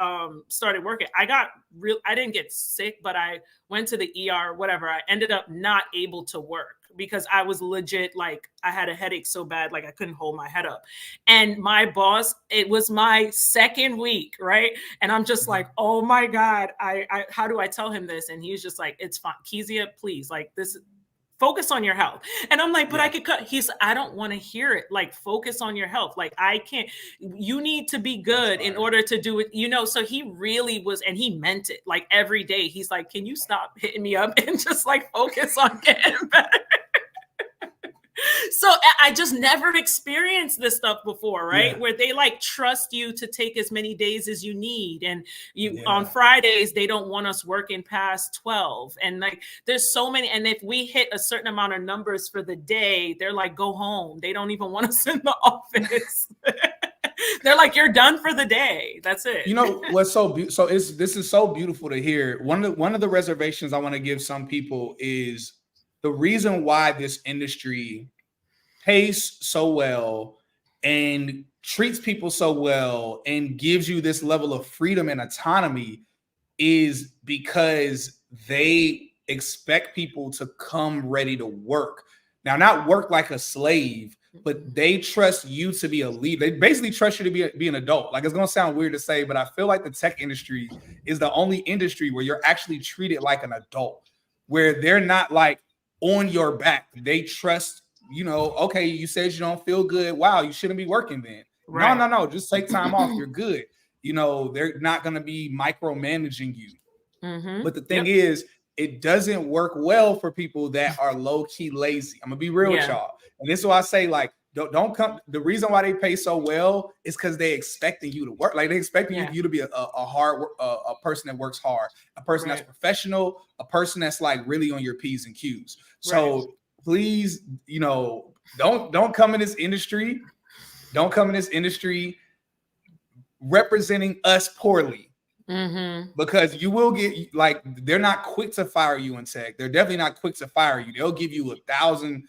Speaker 2: started working, I didn't get sick, but I went to the ER, whatever. I ended up not able to work because I was legit, like I had a headache so bad, like I couldn't hold my head up. And my boss, it was my second week, right? And I'm just like, oh my God, I how do I tell him this? And he's just like, it's fine. Kezia, please, like this, focus on your health. And I'm like, but I could cut. I don't want to hear it. Like, focus on your health. Like, I can't, you need to be good in order to do it, So he really was, and he meant it. Like every day, he's like, can you stop hitting me up and just like focus on getting better? So I just never experienced this stuff before, right? Yeah. Where they like trust you to take as many days as you need. And on Fridays, they don't want us working past 12. And like, there's so many. And if we hit a certain amount of numbers for the day, they're like, go home. They don't even want us in the office. They're like, you're done for the day. That's it.
Speaker 1: What's this is so beautiful to hear. One of the reservations I want to give some people is the reason why this industry pays so well and treats people so well and gives you this level of freedom and autonomy is because they expect people to come ready to work. Now, not work like a slave, but they trust you to be a leader. They basically trust you to be an adult. Like, it's going to sound weird to say, but I feel like the tech industry is the only industry where you're actually treated like an adult, where they're not like on your back. They trust, okay, you said you don't feel good. Wow, you shouldn't be working then. Right. No, just take time off. You're good. They're not going to be micromanaging you. Mm-hmm. But the thing is, it doesn't work well for people that are low-key lazy. I'm going to be real with y'all. And this is why I say, like, don't come. The reason why they pay so well is because they expecting you to work. Like, they expecting you to be a person that works hard, a person that's professional, a person that's like really on your P's and Q's. So please, don't come in this industry. Don't come in this industry representing us poorly. Mm-hmm. Because you will get, like, they're not quick to fire you in tech. They're definitely not quick to fire you. They'll give you 1,000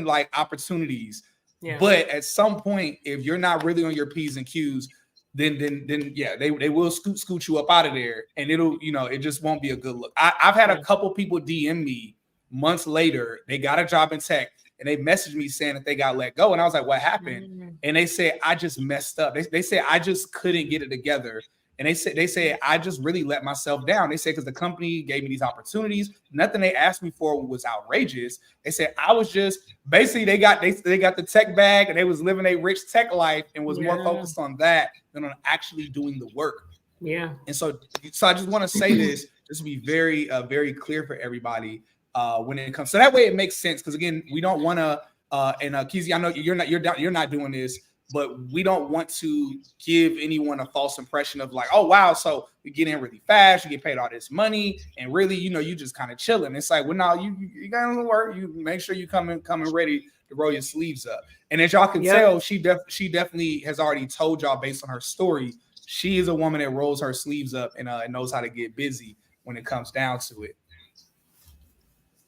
Speaker 1: like opportunities. Yeah. But at some point, if you're not really on your P's and Q's, then they will scoot you up out of there, and it'll, it just won't be a good look. I've had a couple people DM me months later. They got a job in tech, and they messaged me saying that they got let go, and I was like, "What happened?" Mm-hmm. And they said, "I just messed up." They said, "I just couldn't get it together." And they say, I just really let myself down. They say, because the company gave me these opportunities, nothing they asked me for was outrageous. They said, I was just basically, they got the tech bag, and they was living a rich tech life and was more focused on that than on actually doing the work. Yeah. And so I just want to say this, just to be very, very clear for everybody when it comes. So that way it makes sense. Because again, we don't want to, and Kezia, I know you're not doing this, but we don't want to give anyone a false impression of like, oh, wow, so we get in really fast, you get paid all this money, and really, you just kind of chilling. It's like, well, no, you got to work. You make sure you come in ready to roll your sleeves up. And as y'all can tell, she definitely has already told y'all based on her story, she is a woman that rolls her sleeves up and knows how to get busy when it comes down to it.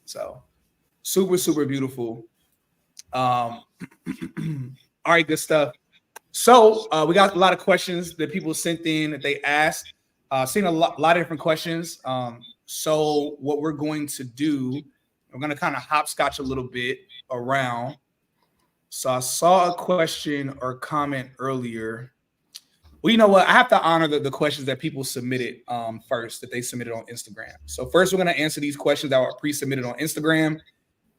Speaker 1: So super, super beautiful. All right, good stuff. So we got a lot of questions that people sent in that they asked. Seen a lot of different questions. So what we're going to do, we're going to kind of hopscotch a little bit around. So I saw a question or comment earlier. Well, you know what? I have to honor the questions that people submitted first, that they submitted on Instagram. So first, we're going to answer these questions that were pre-submitted on Instagram,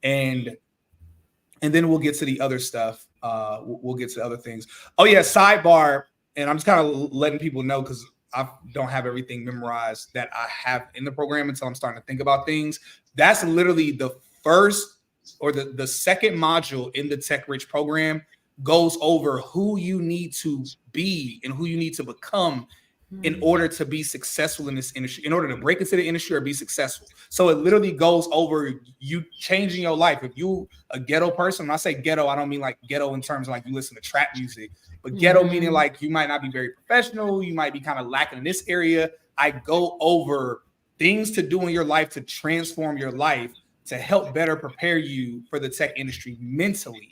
Speaker 1: and then we'll get to the other stuff. We'll get to other things. Oh yeah, sidebar, and I'm just kind of letting people know because I don't have everything memorized that I have in the program until I'm starting to think about things. That's literally the first or the second module in the Tech Rich program goes over who you need to be and who you need to become in order to be successful in this industry, in order to break into the industry or be successful. So it literally goes over you changing your life. If you a ghetto person, when I say ghetto, I don't mean like ghetto in terms of like you listen to trap music, but ghetto meaning like you might not be very professional, you might be kind of lacking in this area. I go over things to do in your life to transform your life to help better prepare you for the tech industry mentally.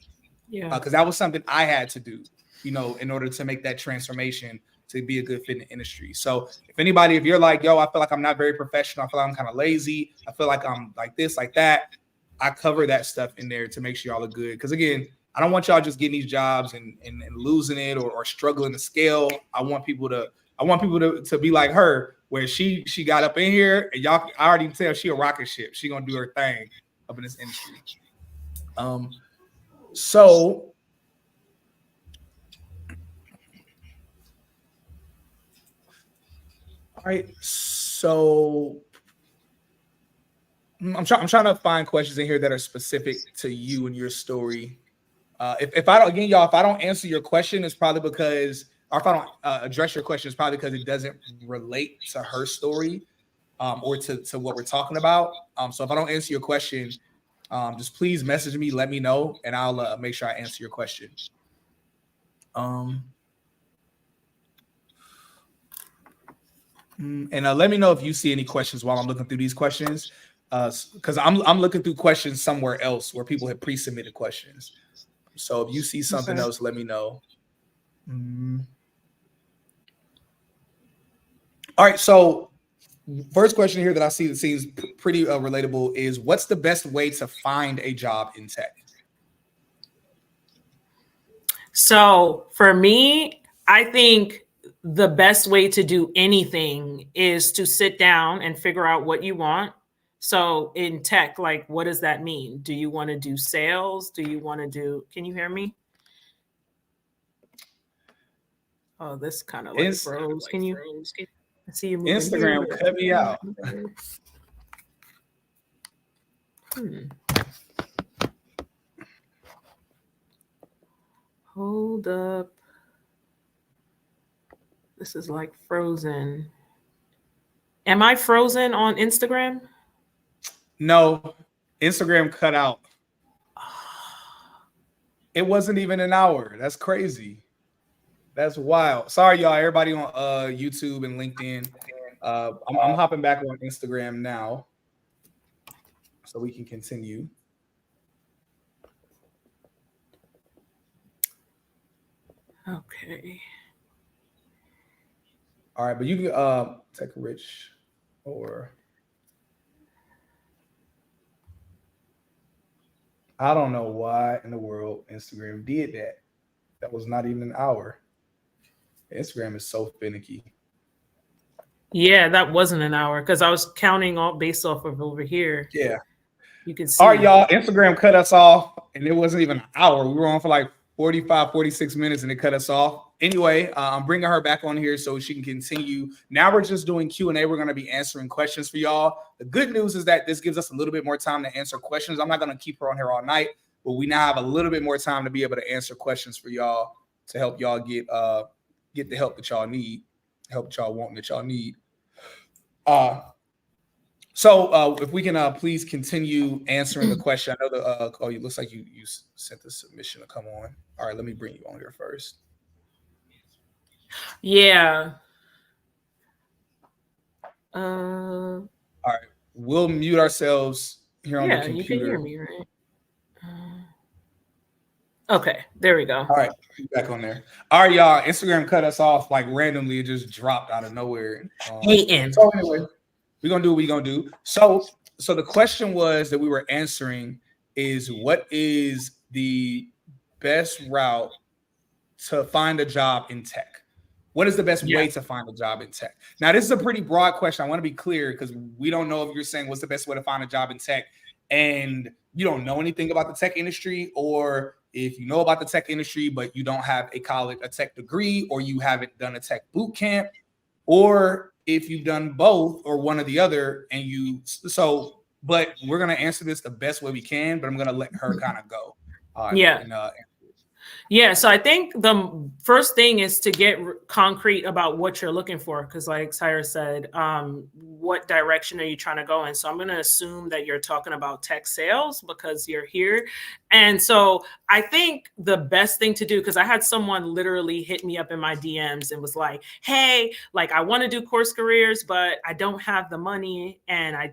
Speaker 1: Yeah, because that was something I had to do, you know, in order to make that transformation to be a good fit in the industry. So if you're like, yo, I feel like I'm not very professional, I feel like I'm kind of lazy, I feel like I'm like this, like that, I cover that stuff in there to make sure y'all are good. Because again, I don't want y'all just getting these jobs and losing it or struggling to scale. I want people to be like her, where she got up in here and y'all, I already tell she a rocket ship. She gonna do her thing up in this industry. So all right, so I'm trying to find questions in here that are specific to you and your story. If I don't, again, y'all, if I don't answer your question, it's probably because, or if I don't address your question, it's probably because it doesn't relate to her story or to what we're talking about. So if I don't answer your question, just please message me, let me know, and I'll make sure I answer your question. And let me know if you see any questions while I'm looking through these questions, because I'm looking through questions somewhere else where people have pre-submitted questions. So if you see something else, let me know. All right. So first question here that I see that seems pretty relatable is, what's the best way to find a job in tech?
Speaker 2: So for me, I think the best way to do anything is to sit down and figure out what you want. So in tech, like, what does that mean? Do you want to do sales? Do you want to do, can you hear me? Oh, this kind of like froze. Can you, I see you moving.
Speaker 1: Instagram cut me out.
Speaker 2: Hold up. This is like frozen. Am I frozen on Instagram?
Speaker 1: No, Instagram cut out. It wasn't even an hour. That's crazy. That's wild. Sorry, y'all. Everybody on YouTube and LinkedIn. I'm hopping back on Instagram now, so we can continue.
Speaker 2: Okay.
Speaker 1: All right, but you can Tech Rich or I don't know why in the world Instagram did that. That was not even an hour. Instagram is so finicky.
Speaker 2: Yeah, that wasn't an hour because I was counting all based off of over here.
Speaker 1: Yeah.
Speaker 2: You can see.
Speaker 1: All right, y'all. Instagram cut us off, and it wasn't even an hour. We were on for like 45, 46 minutes, and it cut us off. Anyway, I'm bringing her back on here so she can continue. Now we're just doing Q&A. We're going to be answering questions for y'all. The good news is that this gives us a little bit more time to answer questions. I'm not going to keep her on here all night, but we now have a little bit more time to be able to answer questions for y'all to help y'all get the help that y'all need, help that y'all want, that y'all need. So if we can please continue answering the question. I know it looks like you sent the submission to come on. All right, let me bring you on here first.
Speaker 2: Yeah.
Speaker 1: All right, we'll mute ourselves here on the
Speaker 2: Yeah, you can hear
Speaker 1: computer.
Speaker 2: me, right? Okay, there we go.
Speaker 1: All right, back on there. All right, y'all. Instagram cut us off like randomly. It just dropped out of nowhere.
Speaker 2: Hating.
Speaker 1: So anyway, we're gonna do what we're gonna do. So the question was that we were answering is, what is the best route to find a job in tech? What is the best way to find a job in tech? Now, this is a pretty broad question. I want to be clear because we don't know if you're saying what's the best way to find a job in tech and you don't know anything about the tech industry, or if you know about the tech industry, but you don't have a tech degree, or you haven't done a tech boot camp, or if you've done both or one or the other, and but we're going to answer this the best way we can, but I'm going to let her kind of go.
Speaker 2: Yeah, so I think the first thing is to get concrete about what you're looking for, because like Cyrus said, what direction are you trying to go in? So I'm going to assume that you're talking about tech sales because you're here. And so I think the best thing to do, because I had someone literally hit me up in my DMs and was like, hey, like I want to do CourseCareers, but I don't have the money, and I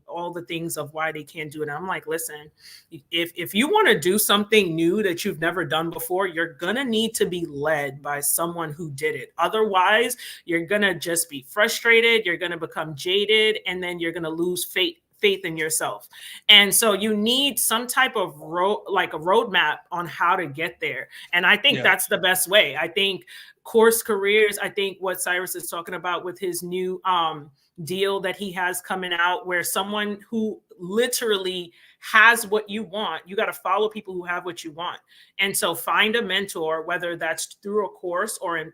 Speaker 2: all the things of why they can't do it. And I'm like, listen, if you want to do something new that you've never done before, you're gonna need to be led by someone who did it. Otherwise, you're gonna just be frustrated, you're gonna become jaded, and then you're gonna lose faith in yourself. And so you need some type of a roadmap on how to get there. And I think that's the best way. I think CourseCareers, I think what Cyrus is talking about with his new deal that he has coming out, where someone who literally has what you want, you got to follow people who have what you want. And so find a mentor, whether that's through a course or in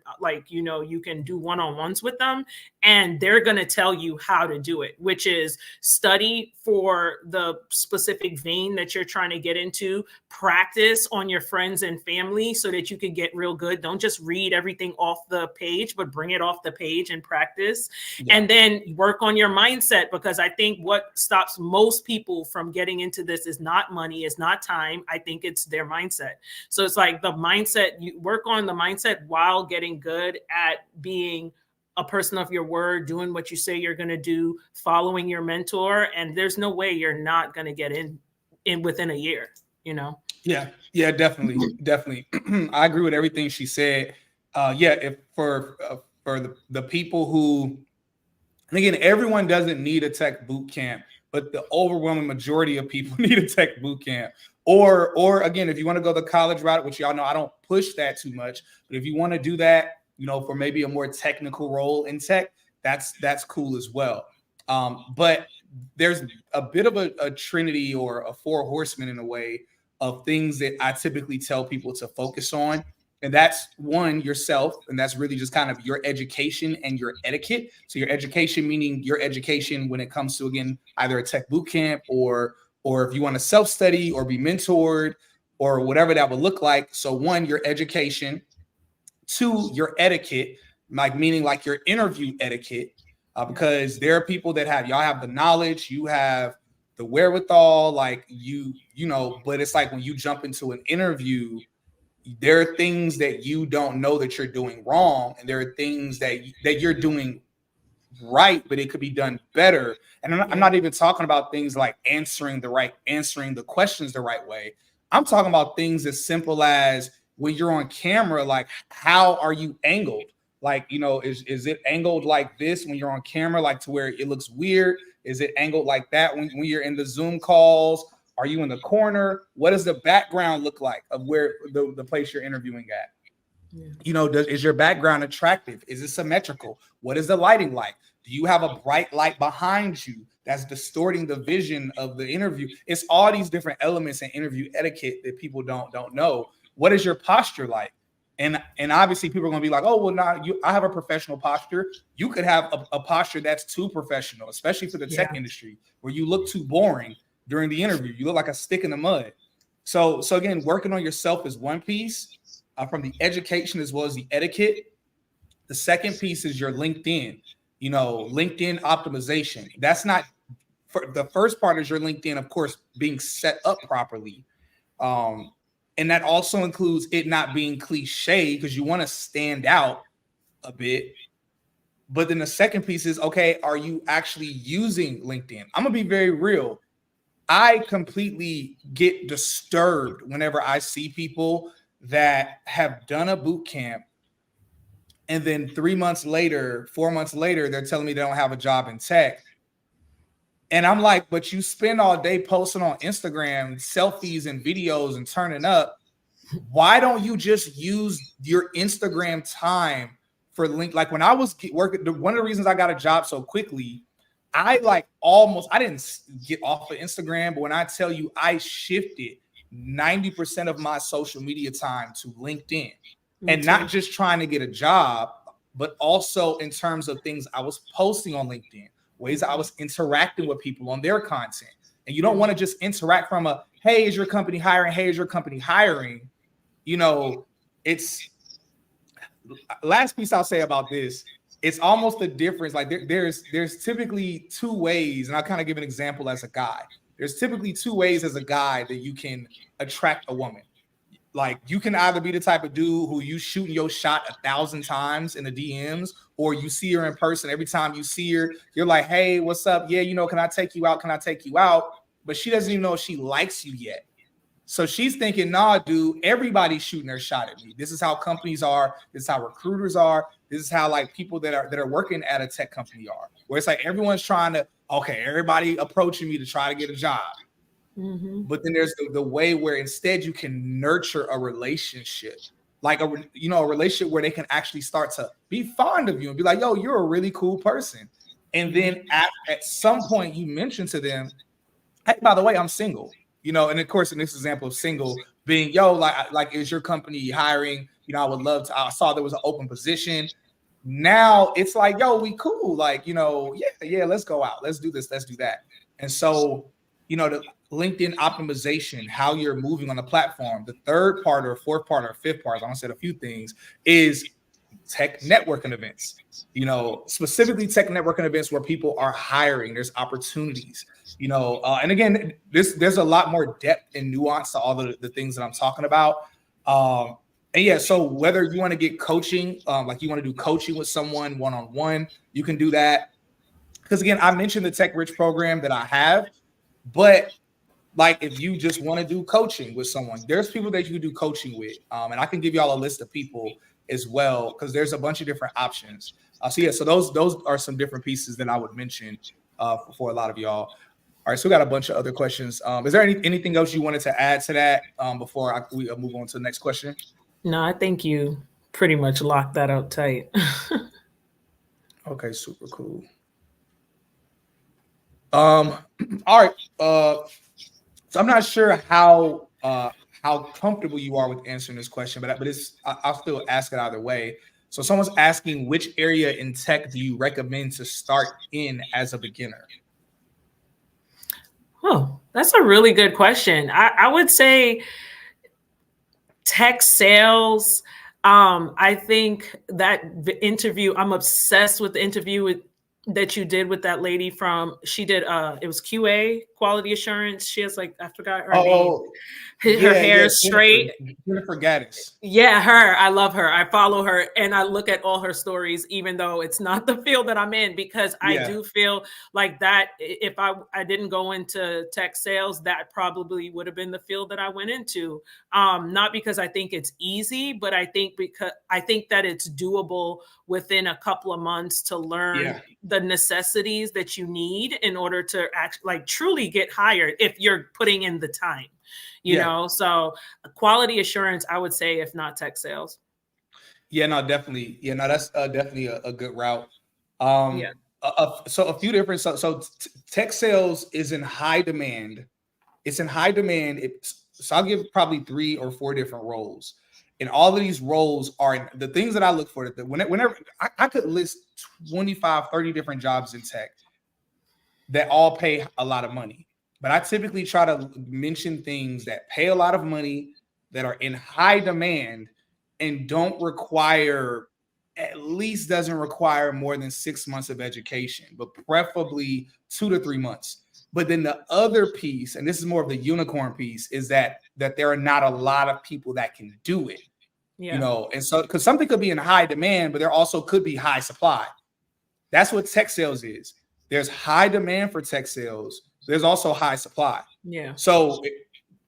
Speaker 2: you can do one-on-ones with them, and they're going to tell you how to do it, which is study for the specific vein that you're trying to get into, practice on your friends and family so that you can get real good. Don't just read everything off the page, but bring it off the page and practice. And then work on your mindset, because I think what stops most people from getting into this is not money, it's not time. I think it's their mindset. So it's like the mindset, you work on the mindset while getting good at being a person of your word, doing what you say you're going to do, following your mentor. And there's no way you're not going to get in within a year,
Speaker 1: Yeah, definitely. I agree with everything she said. If for the people who, and again, everyone doesn't need a tech boot camp, but the overwhelming majority of people need a tech boot camp. Or again, if you want to go the college route, which y'all know I don't push that too much, but if you want to do that, for maybe a more technical role in tech, that's cool as well. But there's a bit of a trinity or a four horsemen in a way of things that I typically tell people to focus on. And that's one, yourself. And that's really just kind of your education and your etiquette. So your education, meaning your education when it comes to, again, either a tech boot camp or if you want to self-study or be mentored or whatever that would look like. So one, your education. Two, your etiquette, meaning your interview etiquette, because there are people that y'all have the knowledge, you have the wherewithal, but it's like when you jump into an interview, there are things that you don't know that you're doing wrong, and there are things that you're doing right, but it could be done better. And I'm not even talking about things like answering the questions the right way. I'm talking about things as simple as when you're on camera, how are you angled? Is it angled like this when you're on camera, to where it looks weird? Is it angled like that when you're in the Zoom calls? Are you in the corner? What does the background look like of where the place you're interviewing at? Is your background attractive? Is it symmetrical? What is the lighting like? Do you have a bright light behind you that's distorting the vision of the interview? It's all these different elements in interview etiquette that people don't know. What is your posture like? And obviously people are going to be like, oh, well, I have a professional posture. You could have a posture that's too professional, especially for the tech industry, where you look too boring during the interview. You look like a stick in the mud. So again, working on yourself is one piece, from the education as well as the etiquette. The second piece is your LinkedIn, LinkedIn optimization. That's not, for the first part is your LinkedIn, of course, being set up properly. And that also includes it not being cliche, because you want to stand out a bit. But then the second piece is, okay, are you actually using LinkedIn? I'm going to be very real. I completely get disturbed whenever I see people that have done a boot camp and then 3 months later, 4 months later, they're telling me they don't have a job in tech. And I'm like, but you spend all day posting on Instagram selfies and videos and turning up. Why don't you just use your Instagram time for link? Like when I was working, one of the reasons I got a job so quickly, I didn't get off of Instagram, but when I tell you I shifted 90% of my social media time to LinkedIn, and not just trying to get a job, but also in terms of things I was posting on LinkedIn, ways I was interacting with people on their content. And you don't want to just interact from a, hey, is your company hiring? Hey, is your company hiring? You know, it's last piece I'll say about this. It's almost the difference. Like there's typically two ways, and I'll kind of give an example as a guy. There's typically two ways as a guy that you can attract a woman. Like you can either be the type of dude who you shooting your shot 1,000 times in the DMs, or you see her in person. Every time you see her, you're like, hey, what's up? Yeah, can I take you out? Can I take you out? But she doesn't even know if she likes you yet. So she's thinking, nah, dude, everybody's shooting their shot at me. This is how companies are. This is how recruiters are. This is how like people that are working at a tech company are. Where it's like everyone's trying to, okay, everybody approaching me to try to get a job. Mm-hmm. But then there's the way where instead you can nurture a relationship, like a relationship where they can actually start to be fond of you and be like, yo, you're a really cool person. And then at some point you mention to them, hey, by the way, I'm single. And of course, in this example of single being, yo, like, is your company hiring? I would love to. I saw there was an open position. Now it's like, yo, we cool. Like, yeah, let's go out. Let's do this. Let's do that. And so, the LinkedIn optimization, how you're moving on the platform. The third part or fourth part or fifth part, I said a few things, is tech networking events. Specifically tech networking events where people are hiring. There's opportunities. And again, there's a lot more depth and nuance to all the things that I'm talking about. And yeah, so whether you want to get coaching, like you want to do coaching with someone one-on-one, you can do that. Because again, I mentioned the Tech Rich program that I have, but like if you just want to do coaching with someone, there's people that you can do coaching with. And I can give y'all a list of people as well, because there's a bunch of different options. So those are some different pieces that I would mention for a lot of y'all. All right, so we got a bunch of other questions. Is there anything else you wanted to add to that before we move on to the next question?
Speaker 2: No, I think you pretty much locked that up tight.
Speaker 1: Okay, super cool. All right. So I'm not sure how comfortable you are with answering this question, but I'll still ask it either way. So someone's asking, which area in tech do you recommend to start in as a beginner?
Speaker 2: Oh, that's a really good question. I would say tech sales. I think that the interview, I'm obsessed with the interview that you did with that lady she did, it was QA, quality assurance. She has I forgot her name. Her hair is straight.
Speaker 1: Jennifer Gaddis.
Speaker 2: Yeah, her. I love her. I follow her and I look at all her stories, even though it's not the field that I'm in, because I do feel like that if I didn't go into tech sales, that probably would have been the field that I went into. Not because I think it's easy, but I think that it's doable within a couple of months to learn the necessities that you need in order to actually truly get hired if you're putting in the time. You know, so quality assurance, I would say, if not tech sales.
Speaker 1: Yeah, no, definitely. Yeah, no, that's definitely a good route. So a few different, so tech sales is in high demand. It's in high demand. So I'll give probably 3 or 4 different roles. And all of these roles are the things that I look for. That whenever I could list 25, 30 different jobs in tech that all pay a lot of money. But I typically try to mention things that pay a lot of money, that are in high demand, and doesn't require more than 6 months of education, but preferably 2 to 3 months. But then the other piece, and this is more of the unicorn piece, is that there are not a lot of people that can do it. And so because something could be in high demand, but there also could be high supply. That's what tech sales is. There's high demand for tech sales, there's also high supply.
Speaker 2: Yeah.
Speaker 1: So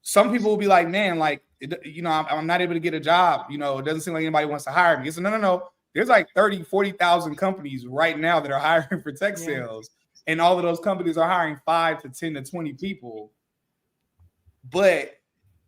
Speaker 1: some people will be like, man, like, you know, I'm not able to get a job. You know, it doesn't seem like anybody wants to hire me. So no. There's like 30, 40,000 companies right now that are hiring for tech sales. And all of those companies are hiring 5 to 10 to 20 people. But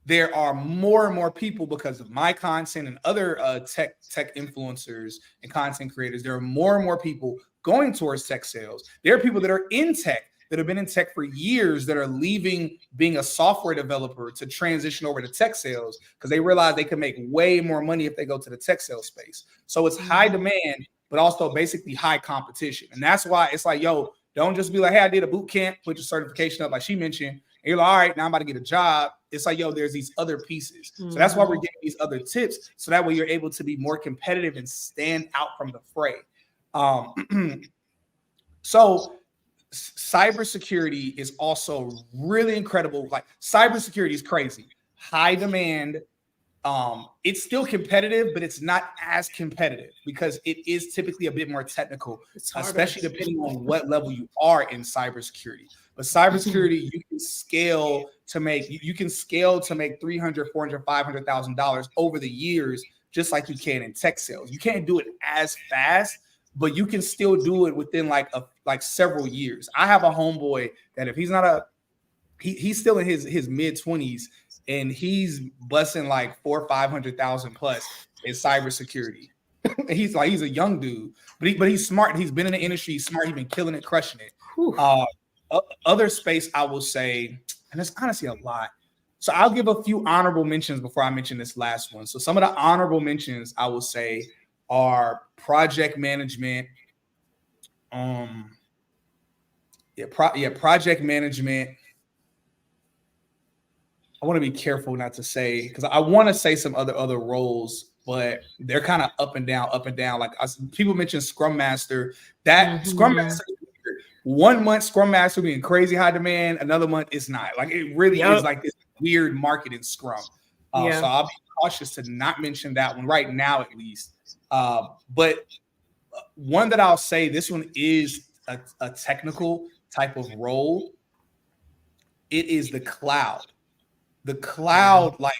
Speaker 1: there are more and more people because of my content and other tech influencers and content creators. There are more and more people going towards tech sales. There are people that are in tech that have been in tech for years that are leaving being a software developer to transition over to tech sales because they realize they can make way more money if they go to the tech sales space. So it's high demand, but also basically high competition. And that's why it's like, yo, don't just be like, hey, I did a boot camp, put your certification up like she mentioned. And you're like, all right, now I'm about to get a job. It's like, yo, there's these other pieces. So that's why we're getting these other tips. So that way you're able to be more competitive and stand out from the fray. So cybersecurity is also really incredible. Like cybersecurity is crazy. High demand. It's still competitive, but it's not as competitive because it is typically a bit more technical, especially depending on what level you are in cybersecurity. But cybersecurity, you can scale to make $300,000, $400,000, $500,000 over the years, just like you can in tech sales. You can't do it as fast, but you can still do it within like several years. I have a homeboy that if he's not he's still in his mid-20s and he's busting like 400,000 or 500,000 plus in cybersecurity. he's a young dude, but he's smart. He's been in the industry. He's smart. He's been killing it, crushing it. Other space I will say, and it's honestly a lot. So I'll give a few honorable mentions before I mention this last one. So some of the honorable mentions I will say are project management. Project management. I want to be careful not to say because I want to say some other roles, but they're kind of up and down. Like people mentioned Scrum Master. Scrum Master, 1 month Scrum Master being crazy high demand, another month it's not. Like it really is like this weird market in Scrum. So I'll be cautious to not mention that one right now, at least. But one that I'll say, this one is a technical type of role. It is the cloud. The cloud, like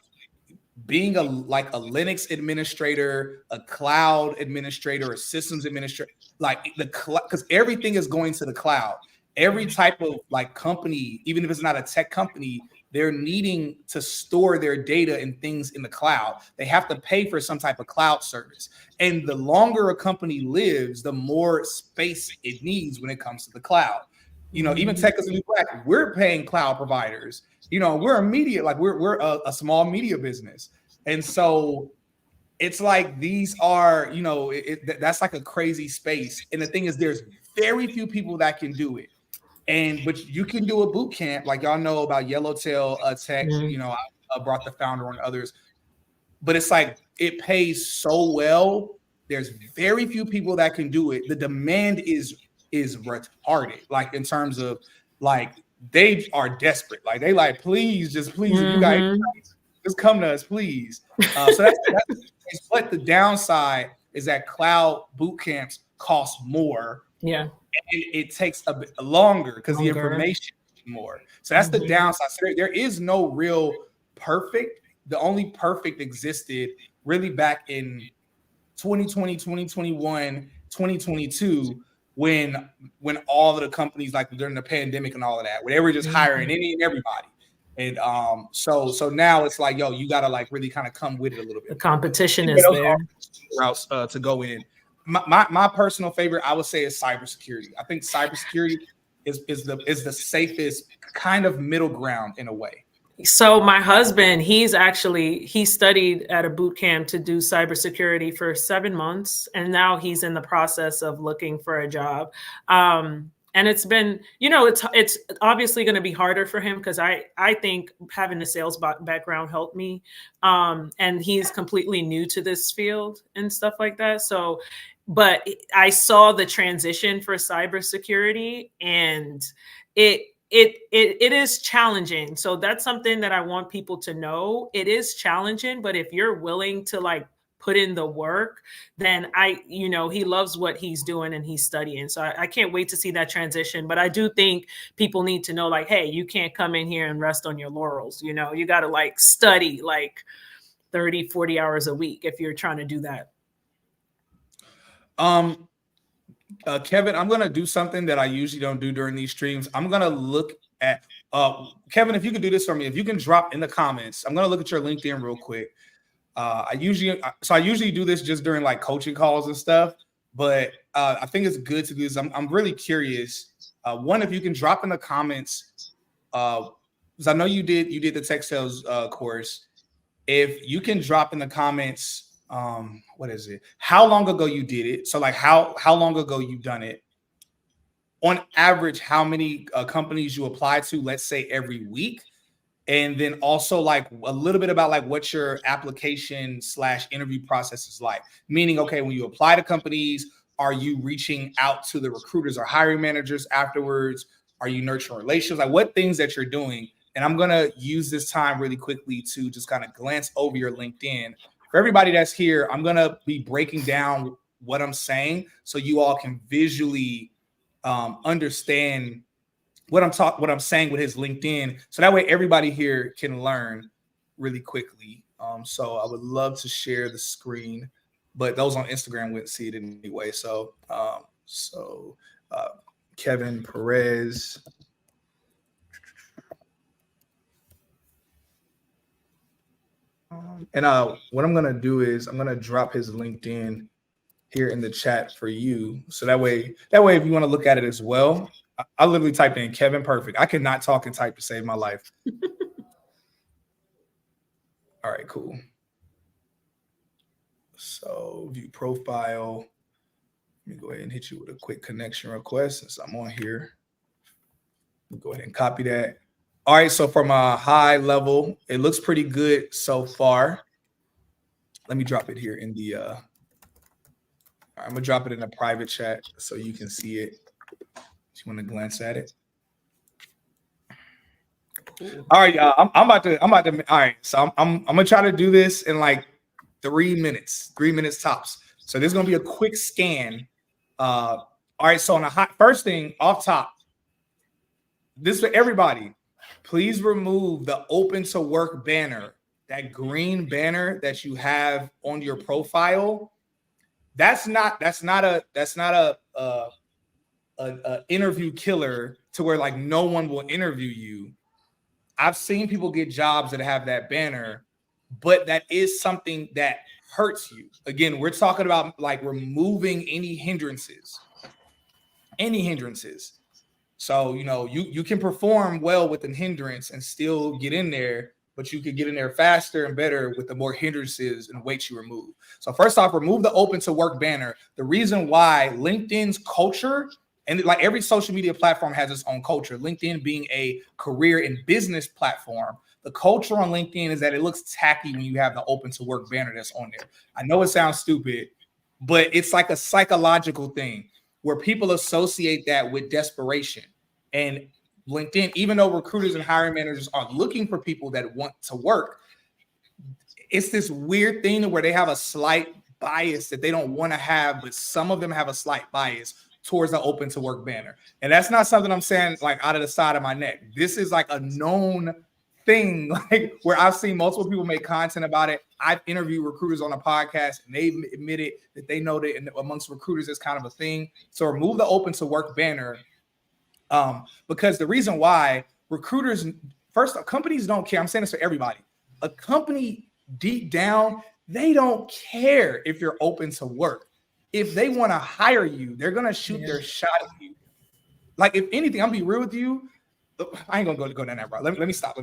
Speaker 1: being a Linux administrator, a cloud administrator, a systems administrator, like the cloud, because everything is going to the cloud. Every type of like company, even if it's not a tech company, they're needing to store their data and things in the cloud. They have to pay for some type of cloud service. And the longer a company lives, the more space it needs when it comes to the cloud. You know, even Tech is a New Black, we're paying cloud providers. You know, we're a media, like we're a small media business. And so it's like these are, you know, that's like a crazy space. And the thing is, there's very few people that can do it. But you can do a boot camp, like y'all know about Yellowtail Tech. You know, I brought the founder on others. But it's like it pays so well. There's very few people that can do it. The demand is retarded, like in terms of like they are desperate. Like they like, please, if you guys just come to us, please. So that's but the downside is that cloud boot camps cost more. Yeah. And it takes a bit longer because the information is more. So that's the downside. So there is no real perfect. The only perfect existed really back in 2020, 2021, 2022, when all of the companies, like during the pandemic and all of that, where they were just hiring any and everybody. And so now it's like, yo, you gotta like really kind of come with it a little bit.
Speaker 2: The competition is there.
Speaker 1: Routes to go in. My personal favorite, I would say, is cybersecurity. I think cybersecurity is the safest kind of middle ground in a way.
Speaker 2: So my husband, he studied at a boot camp to do cybersecurity for 7 months, and now he's in the process of looking for a job. And it's been, you know, it's obviously going to be harder for him because I think having the sales background helped me. And he's completely new to this field and stuff like that. So, but I saw the transition for cybersecurity, and it is challenging. So that's something that I want people to know. It is challenging, but if you're willing to like put in the work, then he loves what he's doing and he's studying. So I can't wait to see that transition. But I do think people need to know, like, hey, you can't come in here and rest on your laurels. You got to like study like 30, 40 hours a week if you're trying to do that.
Speaker 1: Kevin, I'm going to do something that I usually don't do during these streams. I'm going to look at, Kevin, if you could do this for me, if you can drop in the comments, I'm going to look at your LinkedIn real quick. I usually do this just during like coaching calls and stuff, but I think it's good to do this. I'm really curious. One, if you can drop in the comments, because I know you did the tech sales course. If you can drop in the comments, what is it? How long ago you did it? So like how long ago you've done it? On average, how many companies you apply to, let's say every week? And then also like a little bit about like what your application / interview process is like. Meaning, okay, when you apply to companies, are you reaching out to the recruiters or hiring managers afterwards? Are you nurturing relations? Like what things that you're doing? And I'm going to use this time really quickly to just kind of glance over your LinkedIn. For everybody that's here, I'm going to be breaking down what I'm saying so you all can visually understand what I'm saying with his LinkedIn. So that way everybody here can learn really quickly. So I would love to share the screen, but those on Instagram wouldn't see it anyway. So Kevin Perez. And what I'm going to do is I'm going to drop his LinkedIn here in the chat for you. So that way, if you want to look at it as well, I literally typed in Kevin Perfect. I could not talk and type to save my life. All right, cool. So view profile. Let me go ahead and hit you with a quick connection request since I'm on here. Go ahead and copy that. All right, so from a high level, it looks pretty good so far. Let me drop it here in the I'm gonna drop it in a private chat so you can see it. If you want to glance at it. All right, y'all. I'm about to. All right, so I'm gonna try to do this in like 3 minutes. 3 minutes tops. So there's gonna be a quick scan. All right. So on the first thing off top, this is for everybody. Please remove the open to work banner. That green banner that you have on your profile. That's not a interview killer to where like no one will interview you. I've seen people get jobs that have that banner, but that is something that hurts you. Again, we're talking about like removing any hindrances. So, you can perform well with a hindrance and still get in there, but you could get in there faster and better with the more hindrances and weights you remove. So first off, remove the open to work banner. The reason why LinkedIn's culture, and like every social media platform has its own culture, LinkedIn being a career and business platform, the culture on LinkedIn is that it looks tacky when you have the open to work banner that's on there. I know it sounds stupid, but it's like a psychological thing where people associate that with desperation. And LinkedIn, even though recruiters and hiring managers are looking for people that want to work, it's this weird thing where they have a slight bias that they don't want to have, but some of them have a slight bias towards the open to work banner. And that's not something I'm saying like out of the side of my neck. This is like a known thing, like where I've seen multiple people make content about it. I've interviewed recruiters on a podcast and they've admitted that they know that amongst recruiters it's kind of a thing. So remove the open to work banner. Because the reason why recruiters, first, companies don't care. I'm saying this for everybody. A company deep down, they don't care if you're open to work. If they want to hire you, they're going to shoot their shot at you. Like, if anything, I'm be real with you. I ain't going to go down that route. Let me stop.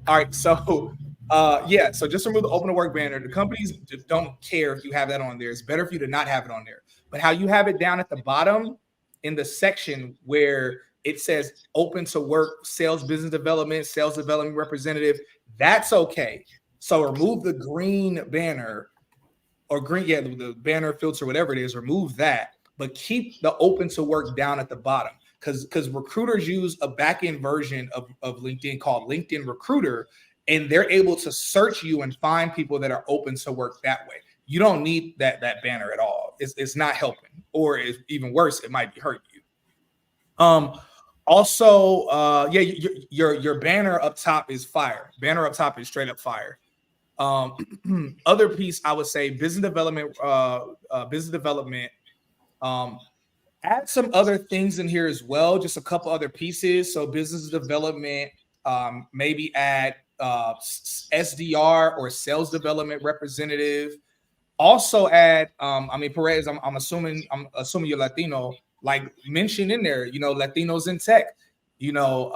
Speaker 1: All right. So, so just remove the open to work banner. The companies don't care if you have that on there. It's better for you to not have it on there. But how you have it down at the bottom in the section where it says open to work, sales development representative, that's okay. So remove the green banner or the banner filter, whatever it is, remove that, but keep the open to work down at the bottom. Because recruiters use a back-end version of LinkedIn called LinkedIn Recruiter, and they're able to search you and find people that are open to work that way. you don't need that banner at all. It's not helping, or it's even worse, it might be hurting you. Also, yeah, your banner up top is fire. Banner up top is straight up fire. Other piece I would say business development. Business development. Add some other things in here as well. Just a couple other pieces. So business development. Maybe add SDR or sales development representative. Also add, I mean, Perez, I'm assuming you're Latino, like mention in there, you know, Latinos in tech, you know,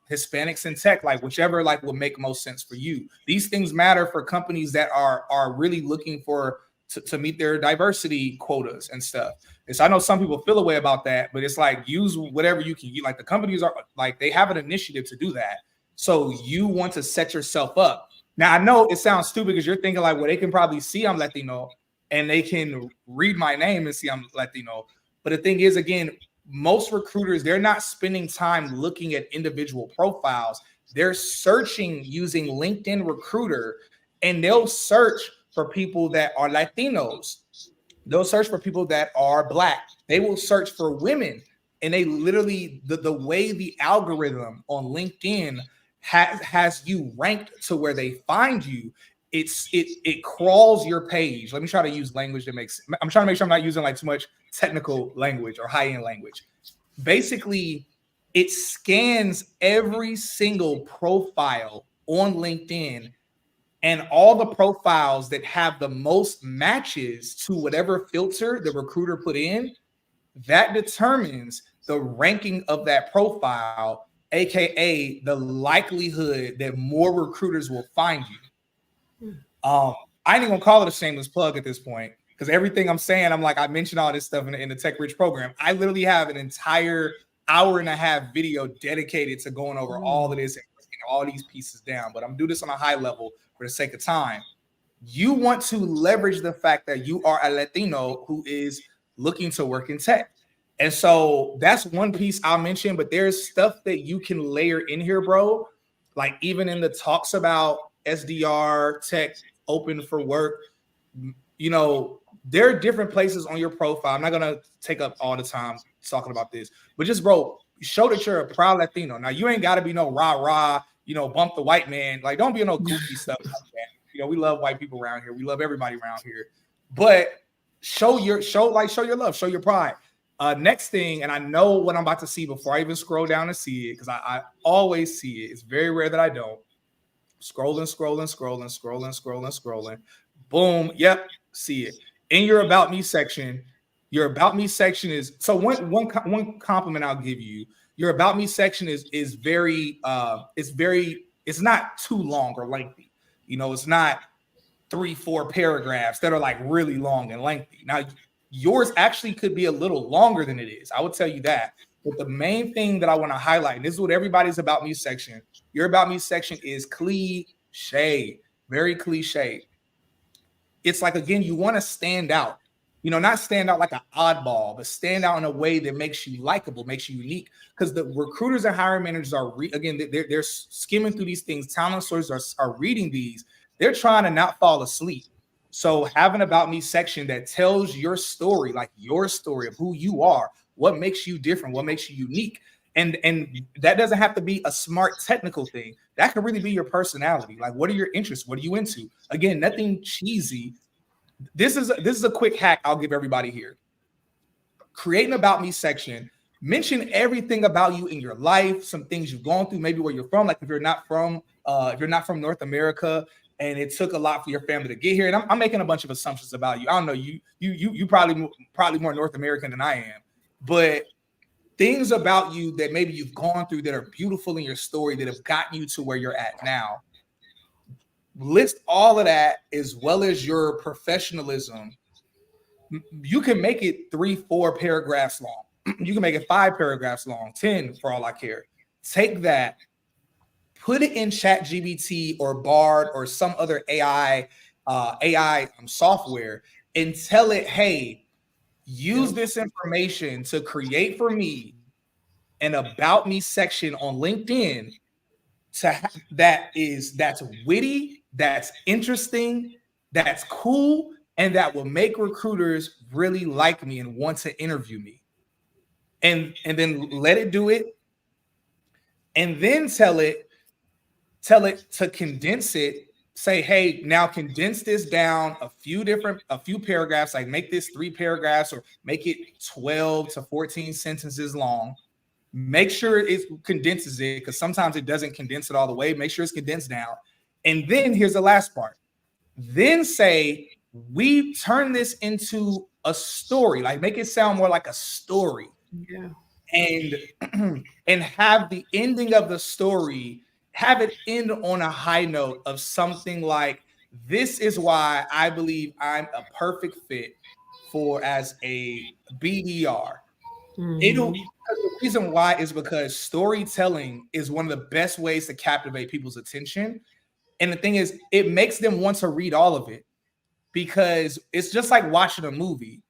Speaker 1: Hispanics in tech, like whichever like would make most sense for you. These things matter for companies that are really looking for to meet their diversity quotas and stuff. And so I know some people feel a way about that, but it's like use whatever you can. Like the companies are like they have an initiative to do that. So you want to set yourself up. Now, I know it sounds stupid because you're thinking like, well, they can probably see I'm Latino and they can read my name and see I'm Latino. But the thing is, again, most recruiters, they're not spending time looking at individual profiles. They're searching using LinkedIn Recruiter, and they'll search for people that are Latinos. They'll search for people that are Black. They will search for women. And they literally, the way the algorithm on LinkedIn has you ranked to where they find you, it crawls your page. Let me try to use language that makes, I'm trying to make sure I'm not using like too much technical language or high-end language. Basically, it scans every single profile on LinkedIn, and all the profiles that have the most matches to whatever filter the recruiter put in, that determines the ranking of that profile, aka the likelihood that more recruiters will find you. I ain't even gonna call it a shameless plug at this point, because everything I'm saying, I'm like, I mentioned all this stuff in the Tech Rich program. I literally have an entire hour-and-a-half video dedicated to going over all of this and all these pieces down. But I'm doing this on a high level for the sake of time. You want to leverage the fact that you are a Latino who is looking to work in tech. And so that's one piece I'll mention, but there's stuff that you can layer in here, bro. Like even in the talks about SDR, tech, open for work, you know, there are different places on your profile. I'm not going to take up all the time talking about this, but just, bro, show that you're a proud Latino. Now, you ain't got to be no rah-rah, you know, bump the white man. Like, don't be no goofy stuff like that. You know, we love white people around here. We love everybody around here. But show your love, show your pride. Next thing, and I know what I'm about to see before I even scroll down and see it, because I always see it. It's very rare that I don't. Scrolling. Boom. Yep. See it. In your About Me section, your About Me section is, so one compliment I'll give you. Your About Me section is very, it's not too long or lengthy. You know, it's not 3-4 paragraphs that are like really long and lengthy. Now, yours actually could be a little longer than it is. I would tell you that. But the main thing that I want to highlight, and this is what everybody's About Me section, your About Me section is cliche, very cliche. It's like, again, you want to stand out, you know, not stand out like an oddball, but stand out in a way that makes you likable, makes you unique. Because the recruiters and hiring managers are, they're skimming through these things. Talent sources are reading these. They're trying to not fall asleep. So have an About Me section that tells your story, like your story of who you are, what makes you different, what makes you unique. And that doesn't have to be a smart technical thing. That could really be your personality. Like, what are your interests? What are you into? Again, nothing cheesy. This is a quick hack I'll give everybody here. Create an About Me section. Mention everything about you in your life, some things you've gone through, maybe where you're from. Like if you're not from North America, and it took a lot for your family to get here. And I'm making a bunch of assumptions about you. I don't know, you probably more North American than I am, but things about you that maybe you've gone through that are beautiful in your story that have gotten you to where you're at now. List all of that as well as your professionalism. You can make it 3-4 paragraphs long. You can make it 5 paragraphs long, 10 for all I care. Take that, put it in ChatGPT or Bard or some other AI software, and tell it, hey, use this information to create for me an About Me section on LinkedIn that's witty, that's interesting, that's cool, and that will make recruiters really like me and want to interview me. And then let it do it, and then tell it to condense it. Say, hey, now condense this down a few paragraphs, like make this 3 paragraphs or make it 12 to 14 sentences long. Make sure it condenses it, because sometimes it doesn't condense it all the way. Make sure it's condensed down. And then here's the last part. Then say, we turn this into a story, like make it sound more like a story.
Speaker 2: Yeah.
Speaker 1: And have the ending of the story, have it end on a high note of something like, this is why I believe I'm a perfect fit as a BDR. The reason why is because storytelling is one of the best ways to captivate people's attention. And the thing is, it makes them want to read all of it, because it's just like watching a movie.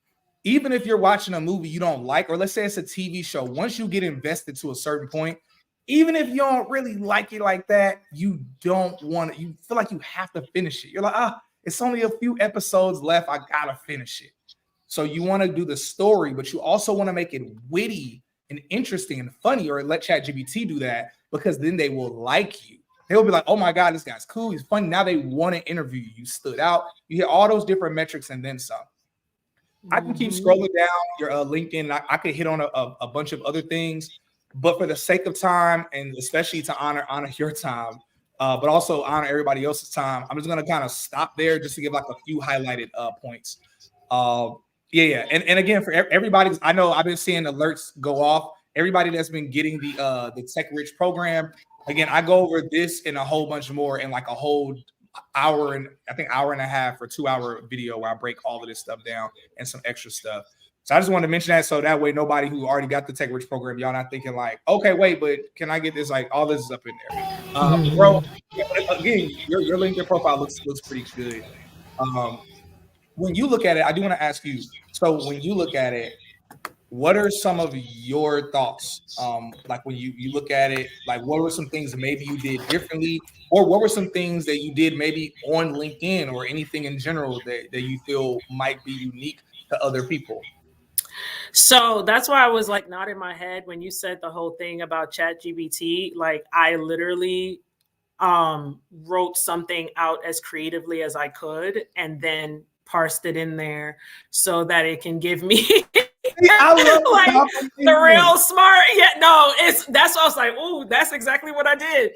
Speaker 1: Even if you're watching a movie you don't like, or let's say it's a TV show, once you get invested to a certain point, even if you don't really like it like that, you don't want it. You feel like you have to finish it. You're like, it's only a few episodes left. I gotta finish it. So you want to do the story, but you also want to make it witty and interesting and funny, or let ChatGPT do that, because then they will like you. They'll be like, oh my God, this guy's cool. He's funny. Now they want to interview you. You stood out. You hit all those different metrics and then some. I can keep scrolling down your LinkedIn. I could hit on a bunch of other things, but for the sake of time, and especially to honor your time, but also honor everybody else's time, I'm just going to kind of stop there just to give like a few highlighted points. Yeah. And again, for everybody, I know I've been seeing alerts go off. Everybody that's been getting the Tech Rich program, again, I go over this and a whole bunch more in like a whole hour and a half or 2 hour video where I break all of this stuff down and some extra stuff. So I just wanted to mention that, so that way nobody who already got the Tech Rich program, y'all not thinking like, okay, wait, but can I get this? Like, all this is up in there. Bro, again, your LinkedIn profile looks pretty good. When you look at it, I do want to ask you, so when you look at it, what are some of your thoughts? Like when you look at it, like what were some things that maybe you did differently, or what were some things that you did maybe on LinkedIn or anything in general that you feel might be unique to other people?
Speaker 2: So that's why I was like nodding my head when you said the whole thing about ChatGPT. Like I literally wrote something out as creatively as I could and then parsed it in there so that it can give me I love like the real smart. Yeah, no, that's what I was like, oh, that's exactly what I did.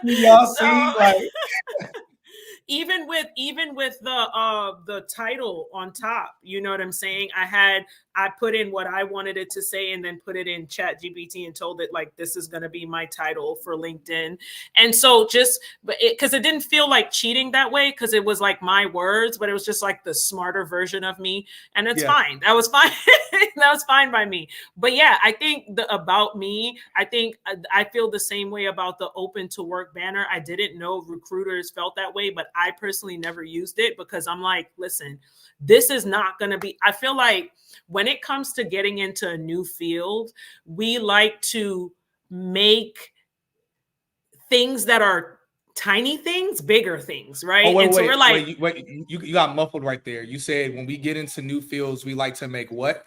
Speaker 1: Y'all see, like
Speaker 2: even with the title on top, you know what I'm saying? I put in what I wanted it to say and then put it in ChatGPT and told it like, this is going to be my title for LinkedIn. And so because it didn't feel like cheating that way, because it was like my words, but it was just like the smarter version of me. And it's fine. That was fine. That was fine by me. But yeah, I think about me, I feel the same way about the open to work banner. I didn't know recruiters felt that way, but I personally never used it because I'm like, listen, this is not going to be, I feel like when it comes to getting into a new field, we like to make things that are tiny things, bigger things, right?
Speaker 1: Oh, wait,
Speaker 2: and so we're like,
Speaker 1: you got muffled right there. You said when we get into new fields, we like to make what?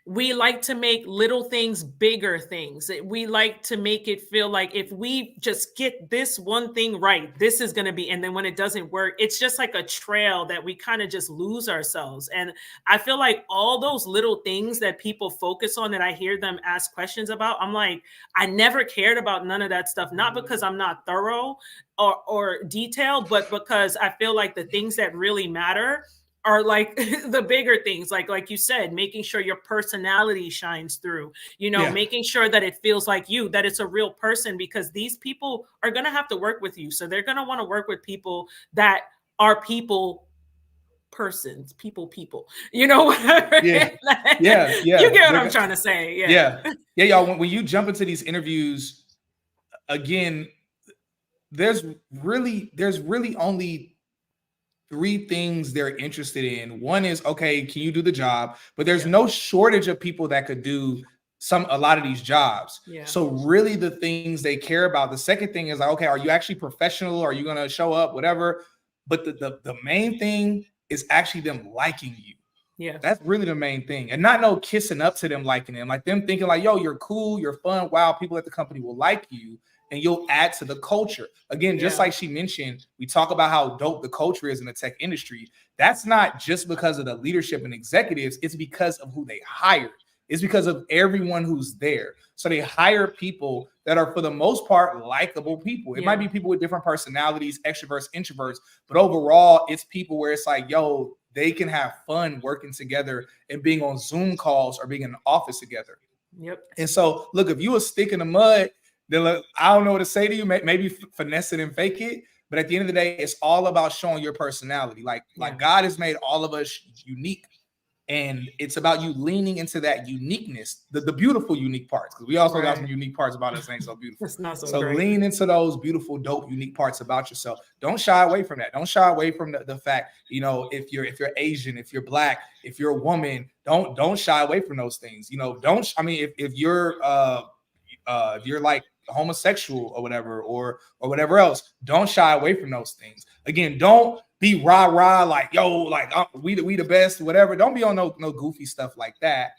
Speaker 2: We like to make little things bigger things. We like to make it feel like if we just get this one thing right, this is going to be, and then when it doesn't work, it's just like a trail that we kind of just lose ourselves. And I feel like all those little things that people focus on that I hear them ask questions about, I'm like, I never cared about none of that stuff, not because I'm not thorough or detailed, but because I feel like the things that really matter are like the bigger things, like you said, making sure your personality shines through, making sure that it feels like you, that it's a real person, because these people are going to have to work with you. So they're going to want to work with people that are people, whatever.
Speaker 1: Yeah.
Speaker 2: You get what I'm trying to say.
Speaker 1: Yeah. Y'all, when you jump into these interviews, again, there's really only 3 things they're interested in. One is, okay, can you do the job? But there's no shortage of people that could do a lot of these jobs.
Speaker 2: Yeah.
Speaker 1: So really the things they care about. The second thing is like, okay, are you actually professional? Are you going to show up? Whatever. but the main thing is actually them liking you.
Speaker 2: Yeah.
Speaker 1: That's really the main thing. And not no kissing up to them, liking them, like them thinking like, yo, you're cool, you're fun. Wow, people at the company will like you and you'll add to the culture. Again, just like she mentioned, we talk about how dope the culture is in the tech industry. That's not just because of the leadership and executives. It's because of who they hired. It's because of everyone who's there. So they hire people that are, for the most part, likable people. It might be people with different personalities, extroverts, introverts, but overall, it's people where it's like, yo, they can have fun working together and being on Zoom calls or being in the office together.
Speaker 2: Yep.
Speaker 1: And so, look, if you a stick in the mud, then look, I don't know what to say to you. Maybe finesse it and fake it. But at the end of the day, it's all about showing your personality. Like God has made all of us unique. And it's about you leaning into that uniqueness, the beautiful, unique parts. Because we also got some unique parts about us ain't so beautiful.
Speaker 2: It's not
Speaker 1: so
Speaker 2: great.
Speaker 1: Lean into those beautiful, dope, unique parts about yourself. Don't shy away from that. Don't shy away from the fact, you know, if you're Asian, if you're Black, if you're a woman, don't shy away from those things. You know, if you're like homosexual or whatever, or whatever else, don't shy away from those things. Again, don't be rah like, yo, like we the best, whatever. Don't be on no goofy stuff like that.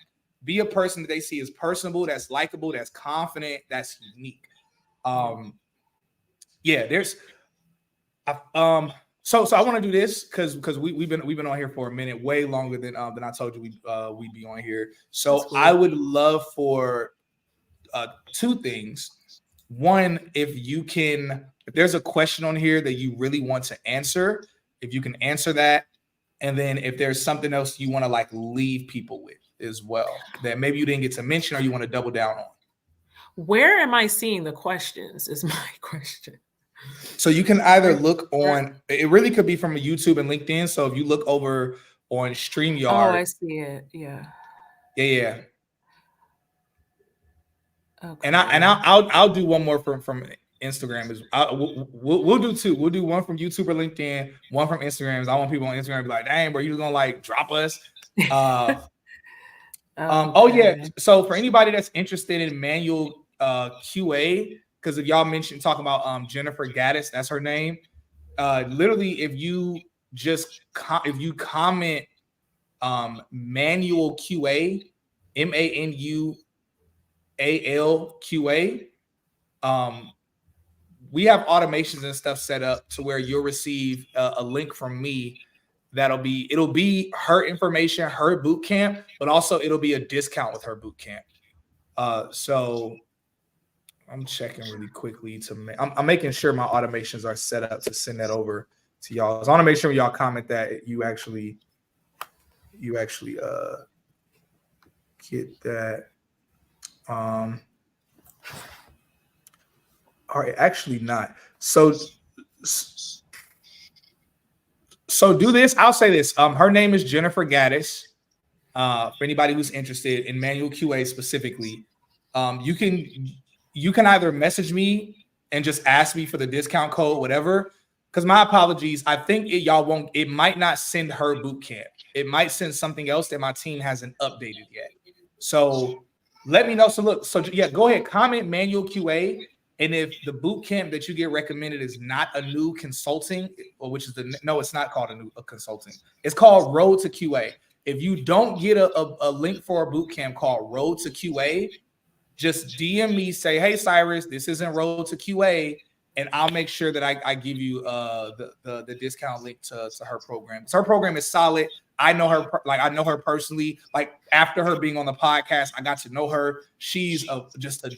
Speaker 1: Be a person that they see as personable, that's likable, that's confident, that's unique. There's so I want to do this because we've been on here for a minute, way longer than I told you we'd be on here. So cool. I would love for two things. One, if there's a question on here that you really want to answer, if you can answer that, and then if there's something else you want to like leave people with as well that maybe you didn't get to mention or you want to double down on.
Speaker 2: Where am I seeing the questions is my question.
Speaker 1: So you can either look on, it really could be from a YouTube and LinkedIn. So if you look over on StreamYard.
Speaker 2: Oh, I see it. Yeah.
Speaker 1: Yeah. Okay. And I'll do one more from Instagram. We'll do two. We'll do one from YouTube or LinkedIn, one from Instagram. I want people on Instagram to be like, dang, bro, you gonna like drop us? Oh yeah. So for anybody that's interested in manual QA, because if y'all mentioned talking about Jennifer Gaddis, that's her name. Literally, if you comment manual QA, MANUALQA, we have automations and stuff set up to where you'll receive a link from me. It'll be her information, her boot camp, but also it'll be a discount with her boot camp. So I'm checking really quickly I'm making sure my automations are set up to send that over to y'all. So I want to make sure when y'all comment that you actually get that. All right, actually not. So do this. I'll say this. Her name is Jennifer Gaddis. For anybody who's interested in manual QA specifically, you can either message me and just ask me for the discount code, whatever. Because my apologies, I think it might not send her boot camp. It might send something else that my team hasn't updated yet. So let me know. So go ahead, comment manual QA. And if the boot camp that you get recommended is not a new consulting, it's not called a consulting. It's called Road to QA. If you don't get a link for a boot camp called Road to QA, just DM me, say, hey, Cyrus, this isn't Road to QA, and I'll make sure that I give you the discount link to her program. So her program is solid. I know her personally. Like after her being on the podcast, I got to know her. She's just a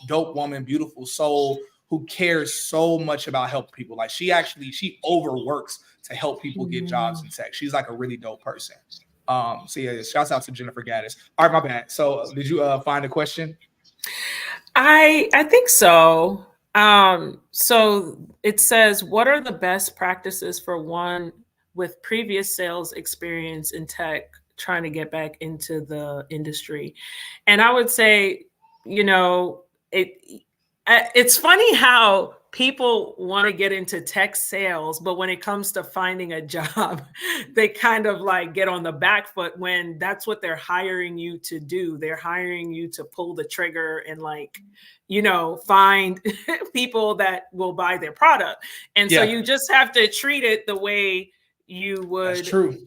Speaker 1: dope woman, beautiful soul who cares so much about helping people. Like she overworks to help people get jobs in tech. She's like a really dope person. So yeah, shouts out to Jennifer Gaddis. All right, my bad. So did you find a question?
Speaker 2: I think so. So it says, what are the best practices for one with previous sales experience in tech trying to get back into the industry? And I would say, it's funny how people want to get into tech sales, but when it comes to finding a job, they kind of like get on the back foot when that's what they're hiring you to do. They're hiring you to pull the trigger and like, you know, find people that will buy their product. And so you just have to treat it the way you would.
Speaker 1: That's true.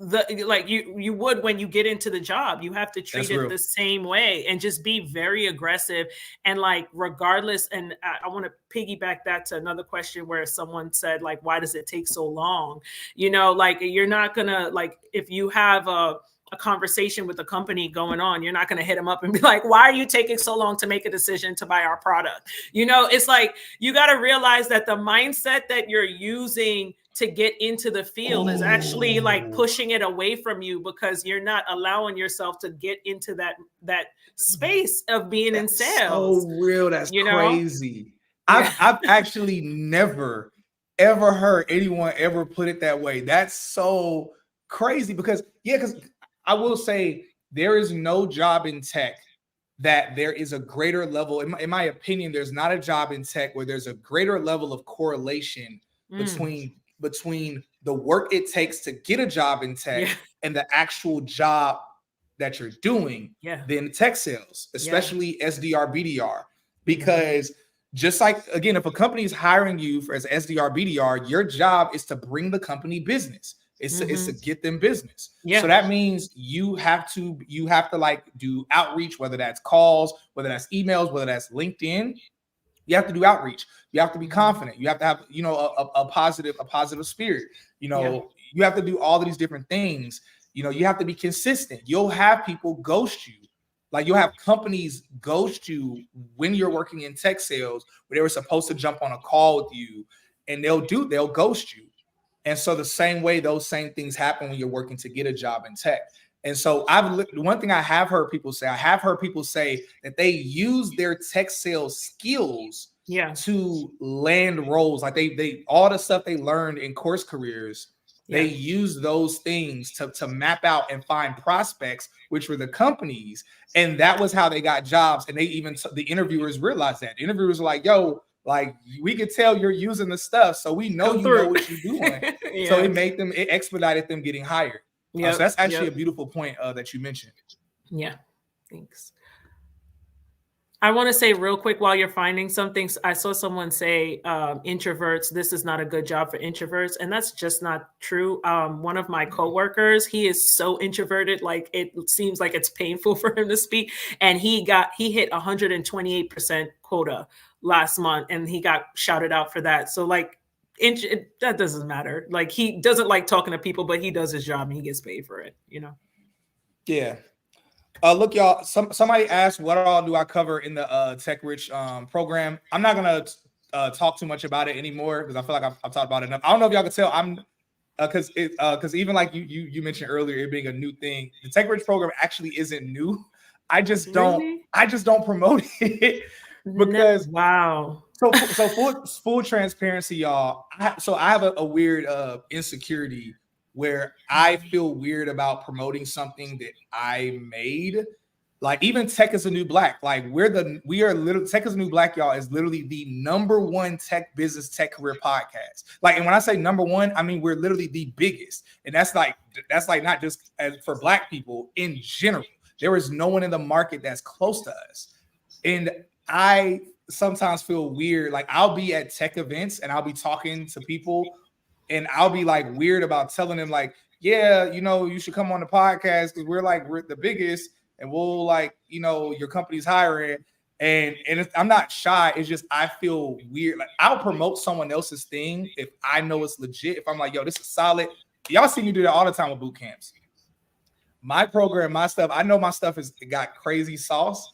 Speaker 2: Like you would when you get into the job. You have to treat it the same way and just be very aggressive and like regardless. And I want to piggyback that to another question where someone said like, why does it take so long? You know, like you're not gonna like if you have a conversation with a company going on, you're not going to hit them up and be like, why are you taking so long to make a decision to buy our product? You know, it's like, you got to realize that the mindset that you're using to get into the field is actually like pushing it away from you because you're not allowing yourself to get into that space of being in sales.
Speaker 1: So real. That's crazy. I've actually never, ever heard anyone ever put it that way. That's so crazy because I will say there is no job in tech that there is a greater level. In my opinion, there's not a job in tech where there's a greater level of correlation between the work it takes to get a job in tech and the actual job that you're doing than tech sales, especially SDR, BDR. Because just like, again, if a company is hiring you as SDR, BDR, your job is to bring the company business. It's to get them business. So that means you have to like do outreach, whether that's calls, whether that's emails, whether that's LinkedIn. You have to do outreach. You have to be confident. You have to have, you know, a positive spirit. You know, you have to do all of these different things. You know, you have to be consistent. You'll have people ghost you. Like you'll have companies ghost you when you're working in tech sales where they were supposed to jump on a call with you and they'll ghost you. And so the same way, those same things happen when you're working to get a job in tech. And so one thing I have heard people say that they use their tech sales skills to land roles. Like they all the stuff they learned in CourseCareers, they use those things to map out and find prospects, which were the companies. And that was how they got jobs. And the interviewers realized that. The interviewers were like, yo, like we could tell you're using the stuff, so we know you know what you're doing. So it expedited them getting hired. So that's actually a beautiful point that you mentioned.
Speaker 2: Yeah, thanks. I want to say real quick while you're finding something, I saw someone say introverts, this is not a good job for introverts. And that's just not true. One of my coworkers, he is so introverted, like it seems like it's painful for him to speak. And he hit 128% quota last month and he got shouted out for that. So like, that doesn't matter. Like he doesn't like talking to people, but he does his job and he gets paid for it, you know?
Speaker 1: Yeah. Look, y'all, somebody asked, what all do I cover in the Tech Rich program? I'm not going to talk too much about it anymore because I feel like I've talked about it enough. I don't know if y'all can tell I'm because even like you mentioned earlier, it being a new thing, the Tech Rich program actually isn't new. I just don't promote it because So full transparency, y'all. I have a weird insecurity where I feel weird about promoting something that I made. Like even Tech is a New Black. Like Tech is a New Black, y'all, is literally the #1 tech business, tech career podcast. Like, and when I say #1, I mean we're literally the biggest. And that's like not just for Black people in general. There is no one in the market that's close to us. And I sometimes feel weird. Like I'll be at tech events and I'll be talking to people and I'll be like weird about telling them like, yeah, you know, you should come on the podcast because we're the biggest and we'll like, you know, your company's hiring. And I'm not shy. It's just, I feel weird. Like I'll promote someone else's thing if I know it's legit. If I'm like, yo, this is solid. Y'all see me do that all the time with boot camps. My program, my stuff, I know my stuff has got crazy sauce.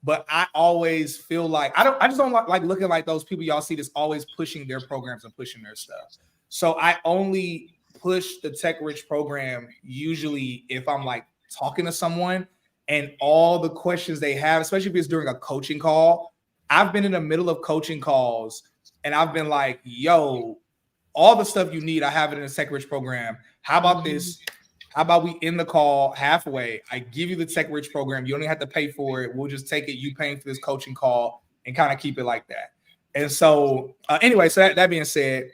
Speaker 1: But I always feel like I just don't like looking like those people y'all see that's always pushing their programs and pushing their stuff. So I only push the Tech Rich program usually if I'm like talking to someone and all the questions they have, especially if it's during a coaching call. I've been in the middle of coaching calls and I've been like, yo, all the stuff you need, I have it in the Tech Rich program. How about this? How about we end the call halfway? I give you the Tech Rich program. You don't even have to pay for it. We'll just take it. You paying for this coaching call and kind of keep it like that. And so anyway, so that being said,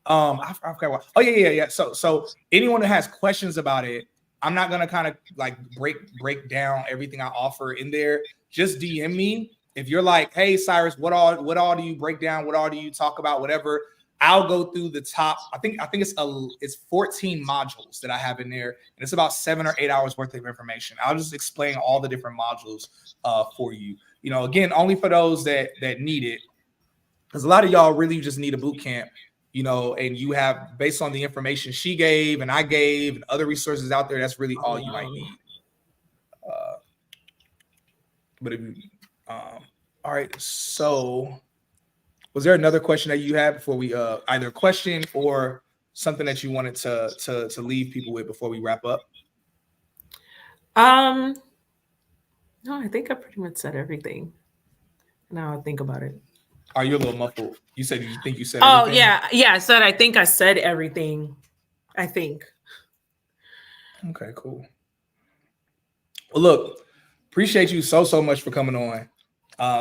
Speaker 1: I forgot what. Oh yeah. So anyone that has questions about it, I'm not gonna kind of like break down everything I offer in there. Just DM me if you're like, hey Cyrus, what all do you break down? What all do you talk about? Whatever. I'll go through the top. I think it's 14 modules that I have in there, and it's about 7 or 8 hours worth of information. I'll just explain all the different modules for you. You know, again, only for those that need it, because a lot of y'all really just need a boot camp. You know, and you have, based on the information she gave and I gave and other resources out there, that's really all you might need. But if you, all right. So, was there another question that you had before we either a question or something that you wanted to leave people with before we wrap up?
Speaker 2: No, I think I pretty much said everything. Now I think about it.
Speaker 1: Are you a little muffled? You said you think you said
Speaker 2: everything?
Speaker 1: Yeah.
Speaker 2: I said I think I said everything. I think.
Speaker 1: Okay, cool. Well, look, appreciate you so much for coming on.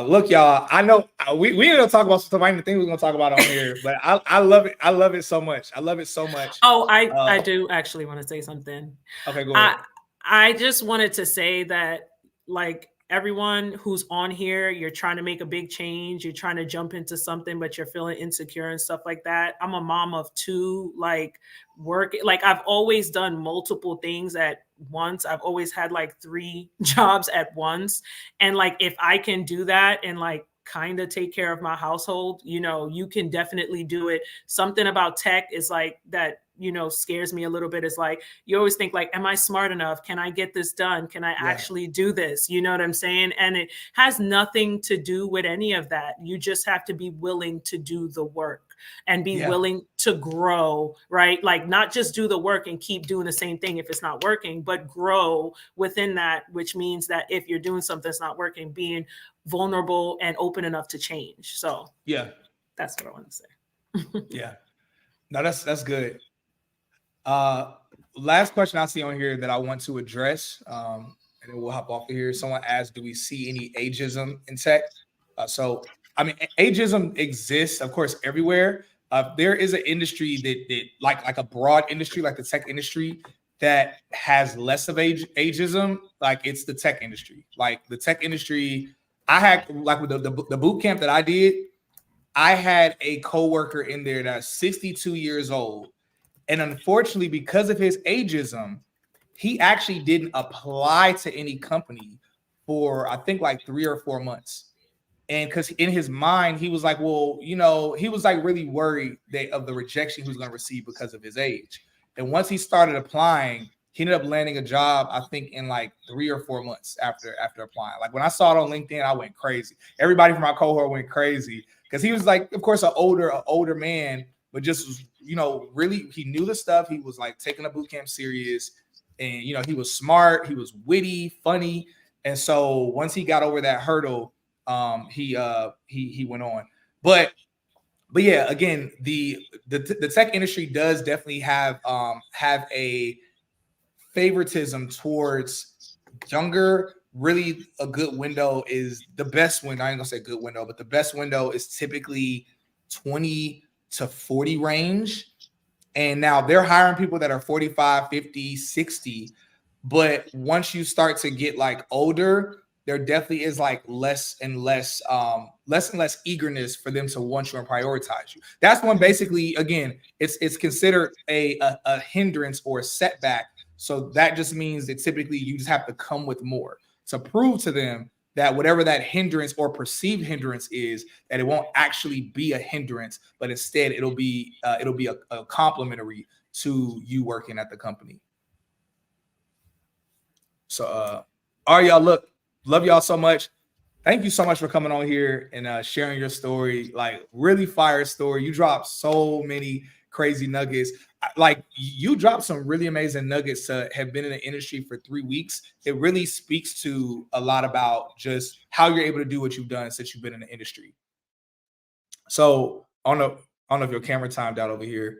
Speaker 1: Look, y'all, I know we ended up talking about stuff I didn't think we were gonna talk about on here, but I love it. I love it so much. I love it so much.
Speaker 2: Oh, I do actually want to say something.
Speaker 1: Okay, go ahead.
Speaker 2: I just wanted to say that, like, everyone who's on here, you're trying to make a big change, you're trying to jump into something, but you're feeling insecure and stuff like that. I'm a mom of 2, like, I've always done multiple things at once. I've always had like 3 jobs at once. And like, if I can do that and like kind of take care of my household, you know, you can definitely do it. Something about tech is like that, you know, scares me a little bit. Is like, you always think like, am I smart enough? Can I get this done? Can I actually do this? You know what I'm saying? And it has nothing to do with any of that. You just have to be willing to do the work and be willing to grow, right? Like, not just do the work and keep doing the same thing if it's not working, but grow within that, which means that if you're doing something that's not working, being vulnerable and open enough to change. So
Speaker 1: yeah,
Speaker 2: that's what I want to say.
Speaker 1: Yeah, no, that's good. Last question I see on here that I want to address, and then we'll hop off of here. Someone asked, do we see any ageism in tech? So, I mean, ageism exists, of course, everywhere. There is an industry that like a broad industry, like the tech industry, that has less of ageism. Like, it's the tech industry. Like, the tech industry, I had, like, with the boot camp that I did, I had a coworker in there that's 62 years old. And unfortunately, because of his ageism, he actually didn't apply to any company for, I think, like 3 or 4 months. And because in his mind, he was like, well, you know, he was like really worried of the rejection he was going to receive because of his age. And once he started applying, he ended up landing a job, I think, in like 3 or 4 months after applying. Like, when I saw it on LinkedIn, I went crazy. Everybody from my cohort went crazy because he was like, of course, an older man, but just, you know, really, he knew the stuff. He was like taking a boot camp serious, and, you know, he was smart, he was witty, funny. And so once he got over that hurdle, he went on. But yeah, again, the tech industry does definitely have a favoritism towards younger. Really, a good window is the best window. I ain't gonna say good window, but the best window is typically 20 to 40 range. And now they're hiring people that are 45, 50, 60. But once you start to get like older, there definitely is like less and less eagerness for them to want you and prioritize you. That's when basically, again, it's considered a hindrance or a setback. So that just means that typically you just have to come with more to prove to them that whatever that hindrance or perceived hindrance is, that it won't actually be a hindrance, but instead it'll be a complementary to you working at the company. So, all right, y'all, look, love y'all so much. Thank you so much for coming on here and sharing your story. Like, really fire story. You dropped so many crazy nuggets. Like, you dropped some really amazing nuggets to have been in the industry for 3 weeks. It really speaks to a lot about just how you're able to do what you've done since you've been in the industry. So, I don't know if your camera timed out over here,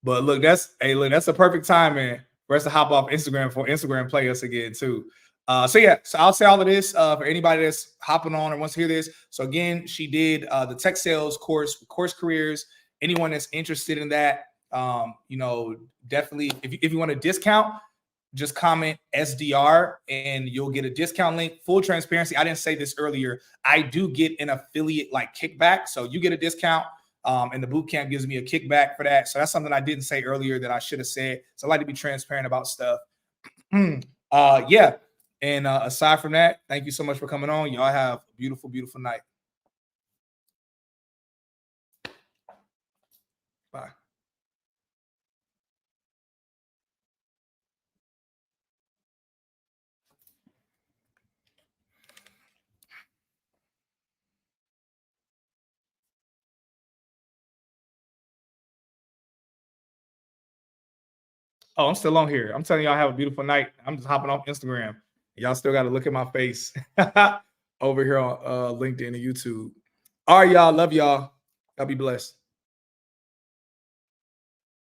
Speaker 1: but look, that's a perfect timing for us to hop off Instagram for Instagram play us again too. So yeah, so I'll say all of this for anybody that's hopping on or wants to hear this. So again, she did the tech sales course with CourseCareers. Anyone that's interested in that, you know, definitely if you want a discount, just comment SDR and you'll get a discount link. Full transparency, I didn't say this earlier. I do get an affiliate like kickback. So you get a discount and the bootcamp gives me a kickback for that. So that's something I didn't say earlier that I should have said. So I like to be transparent about stuff. Yeah. And aside from that, thank you so much for coming on. Y'all have a beautiful, beautiful night. Bye. Oh, I'm still on here. I'm telling y'all have a beautiful night. I'm just hopping off Instagram. Y'all still got to look at my face over here on LinkedIn and YouTube. All right, y'all. Love y'all. Y'all be blessed.